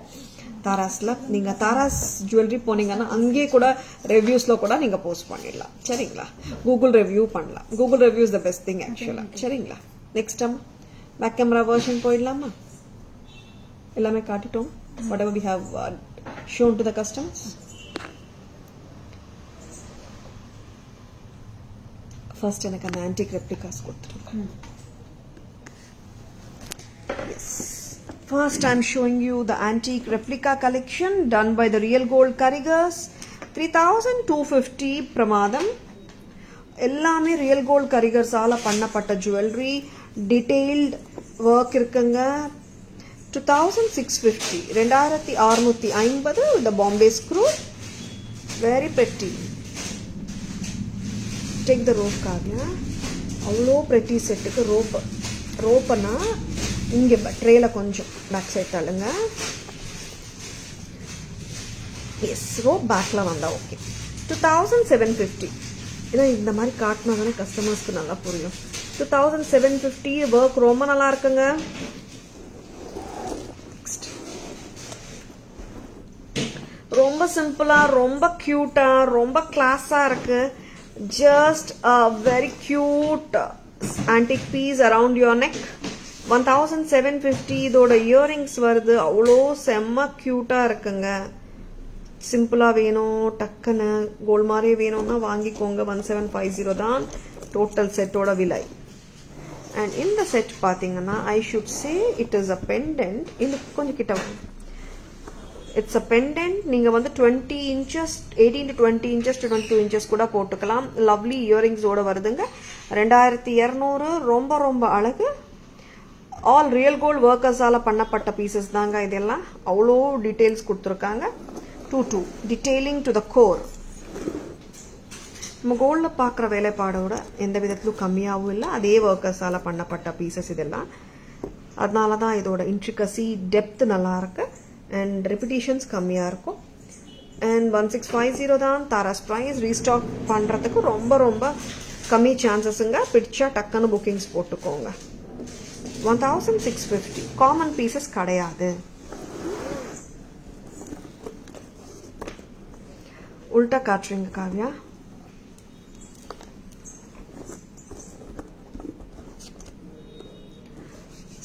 தாராஸ்ல நீங்க தாராஸ் ஜுவல்லரி போனீங்கன்னா அங்கேயே கூட ரிவ்யூஸ்ல கூட நீங்க போஸ்ட் பண்ணிடலாம். சரிங்களா? கூகுள் ரிவ்யூ பண்ணலாம். Google review is the best thing ஆக்சுவலா. சரிங்களா? Next time back camera version போயிடலாமா? எல்லாமே காட்டிட்டோம். whatever we have shown to the customers. First எனக்கு அந்த antique replicas கொடுத்துருங்க. Yes. First I'm showing you the antique replica collection done by the Real Gold Karigars. 3250 பிரமாதம். எல்லாமே Real Gold Karigars ஆல பண்ணப்பட்ட jewelry. Detailed work இருக்குங்க. 2650 2650 with the Bombay screw. Very pretty. Take the rope கார்ல அவ்வளோ pretty செட்டுக்கு ரோப்னா இங்கே ட்ரேல கொஞ்சம் பேக் சைட் தள்ளுங்க. எஸ் ரோப் பேக்ல வந்தா ஓகே. 2750. ஏன்னா இந்த மாதிரி காட்டினா தானே கஸ்டமர்ஸ்க்கு நல்லா புரியும். 2750 ஒர்க் ரொம்ப நல்லா இருக்குங்க. ரொம்ப சிம்பிளா, ரொம்ப கியூட்டா, ரொம்ப கிளாஸா இருக்கு. Just a very cute antique piece around your neck. 1750 இதோட இயரிங்ஸ் வருது. அவ்வளோ செம்ம கியூட்டா இருக்குங்க. சிம்பிளா வேணும், டக்குன்னு கோல்ட் மாதிரியே வேணும்னா வாங்கிக்கோங்க. 1750 தான் டோட்டல் செட்டோட விலை. அண்ட் இந்த செட் பார்த்தீங்கன்னா I should say it is a pendant. இது கொஞ்சம் கிட்ட இட்ஸ் அ பெண்டன்ட். நீங்க வந்து 20 inches 18 to 20 inches to 22 inches கூட போட்டுக்கலாம். லவ்லி இயரிங்ஸோட வருதுங்க. 2200. ரொம்ப ரொம்ப அழகு. ஆல் ரியல் கோல்ட் ஒர்க்கர்ஸால பண்ணப்பட்ட பீசஸ் தாங்க இதெல்லாம். அவ்வளோ டீட்டெயில்ஸ் கொடுத்துருக்காங்க. Too detailing to the core. நம்ம கோல்டில் பார்க்குற வேலைப்பாடோட எந்த விதத்திலும் கம்மியாகவும் இல்லை. அதே ஒர்க்கர்ஸால பண்ணப்பட்ட பீசஸ் இதெல்லாம். அதனால தான் இதோட இன்ட்ரிகசி டெப்த் நல்லா இருக்கு. அண்ட் ரெபிடேஷன்ஸ் கம்மியாக இருக்கும். அண்ட் 1650 தான் தாராஸ் ப்ரைஸ். ரீஸ்டாக் பண்ணுறதுக்கு ரொம்ப ரொம்ப கம்மி சான்சஸுங்க. பிடிச்சா டக்குன்னு புக்கிங்ஸ் போட்டுக்கோங்க. 1650 காமன் பீசஸ் கிடையாது. உல்டா காட்டுறீங்க Kavya.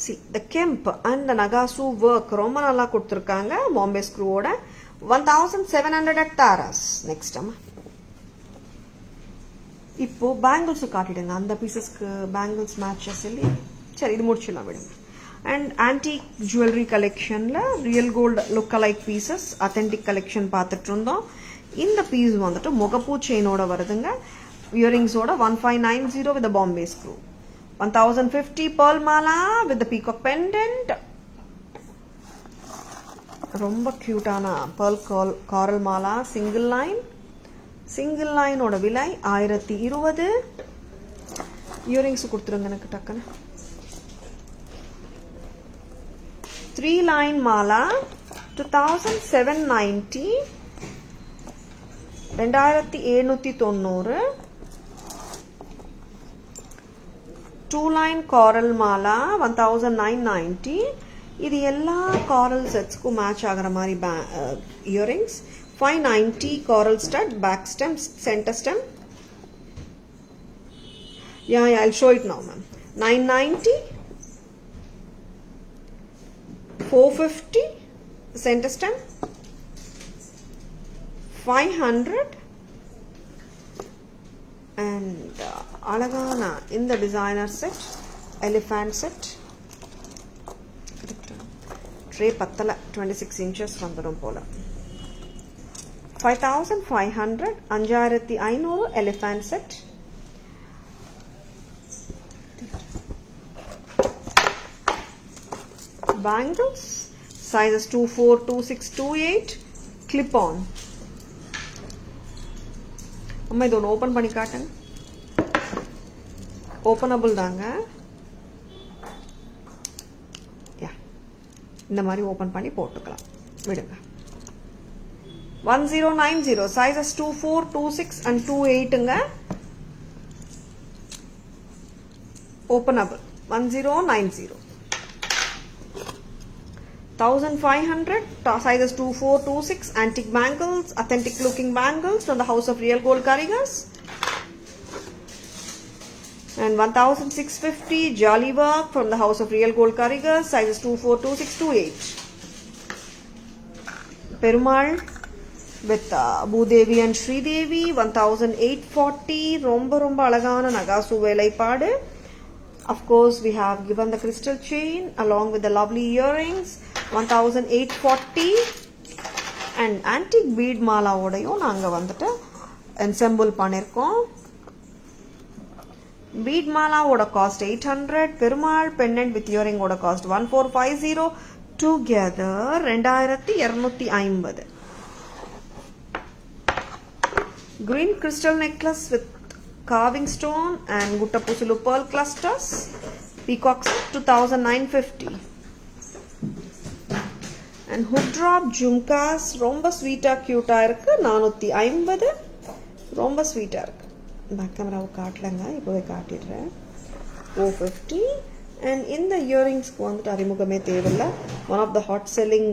See the kemp and the nagasu work ரொம்ப நல்லா கொடுத்துருக்காங்க. பாம்பே ஸ்க்ரூவோட 1700 at தாராஸ். நெக்ஸ்ட் அம்மா இப்போ பேங்கிள்ஸ் காட்டிடுங்க. அந்த பீசஸ்க்கு பேங்கிள்ஸ் மேட்சஸ் இல்லையா? சரி, இது முடிச்சிடலாம் விடுங்க. அண்ட் ஆன்டிக் ஜுவல்லரி கலெக்ஷன்ல real gold look alike pieces authentic collection பார்த்துட்டு இருந்தோம். இந்த பீஸ் வந்துட்டு முகப்பூ செயினோட வருதுங்க. இயரிங்ஸோட 1590 with the Bombay screw. 1050 pearl mala with the peacock pendant. ரொம்ப கியூட்டான pearl coral mala single line ஓட விலை 1020. இயரிங்ஸ் கொடுத்துருங்க எனக்கு டக்குன்னு. 3 line mala 2790. 2790. 2 line coral mala 1990. இது எல்லா coral setsக்கும் மேட்ச் ஆகிற மாதிரி earrings. 590 coral stud, back stem, center stem. Yeah, I'll show it now, ma'am. 990. 450 center stem. 500. And அழகான இந்த designer set, elephant set. Tray பத்தல, 26 inches வந்துடும் போல. 5500. 5500 elephant set. Bangles sizes 24, 26, 28. Clip on. அம்மா இது ஒன்று ஓப்பன் பண்ணி காட்டுங்க. ஓப்பனபிள் தாங்க. இந்த மாதிரி ஓப்பன் பண்ணி போட்டுக்கலாம் விடுங்க. 1090 sizes 24, 26 and 28ங்க. Openable 1090. 1500 sizes 24, 26 antique bangles, authentic looking bangles from the House of Real Gold Karigas. And 1650 jolly work from the House of Real Gold Karigas, sizes 24, 26, 28. Perumal with Bhudevi and Sridevi 1840. Romba alagana nagasu velaipadu. Of course, we have given the crystal chain along with the lovely earrings. 1840. And antique bead mala odayo naanga vandu ensemble பண்ணிருக்கோம். bead mala oda cost 800. Perumal pendant with earring oda cost 1450. Together 2250. Green crystal necklace with carving stone and Guttapusulu pearl clusters. Peacocks 2950. And hook drop jhumkas ரொம்ப ஸ்வீட்டா கியூட்டா இருக்கு. 450. ரொம்ப ஸ்வீட்டா இருக்கு. Back கேமராவை காட்டலங்க, இப்போவே காட்டிடுறேன். 450. And in the earrings வந்துட்டு அறிமுகமே தேவையில்லை. One of the hot selling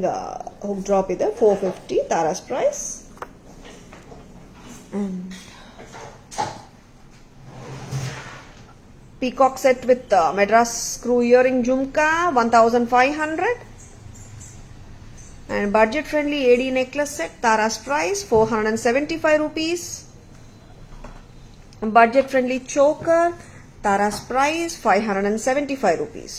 hook drop இது 450 Tara's price. And peacock set with Madras screw earring jhumka 1500. And budget friendly AD necklace set Tara's price 475 rupees. And budget friendly choker Tara's price 575 rupees.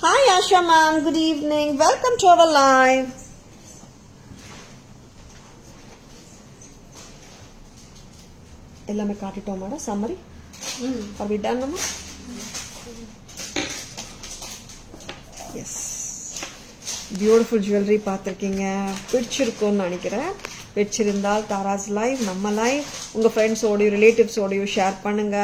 Hi Asha ma'am, good evening. Welcome to our live. எல்லாமே காட்டிட்டோமாடா summary? Are we done mama? Yes. Beautiful jewelry பார்த்திருக்கீங்க. பிடிச்சிருக்கும்னு நினைக்கிறேன். பிடிச்சிருந்தால் Tara's live நம்ம live உங்கள் ஃப்ரெண்ட்ஸோடையும் ரிலேட்டிவ்ஸோடையும் share பண்ணுங்க.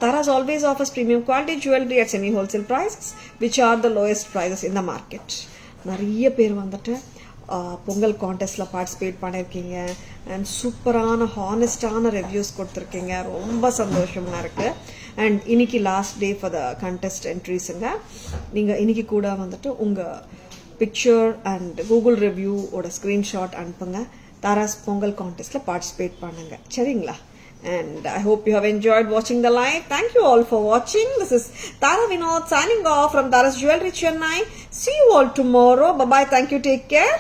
Taras always offers premium quality jewellery at semi wholesale prices which are the lowest prices in the market. நிறைய பேர் வந்துட்டு பொங்கல் கான்டெஸ்ட்டில் பார்ட்டிசிபேட் பண்ணியிருக்கீங்க அண்ட் சூப்பரான ஹானஸ்டான ரிவ்யூஸ் கொடுத்துருக்கீங்க. ரொம்ப சந்தோஷமாக இருக்குது. அண்ட் இன்னைக்கு last day for the contest என்ட்ரிஸுங்க. நீங்கள் இன்னைக்கு கூட வந்துட்டு உங்கள் பிக்சர் அண்ட் கூகுள் ரிவ்யூவோட ஸ்க்ரீன்ஷாட் அனுப்புங்க. தாராஸ் பொங்கல் கான்டெஸ்ட்டில் பார்ட்டிசிபேட் பண்ணுங்க. சரிங்களா? And I hope you have enjoyed watching the live. Thank you all for watching. This is Tara Vinod signing off from Tara's Jewelry Chennai. See you all tomorrow. Bye bye. Thank you. Take care.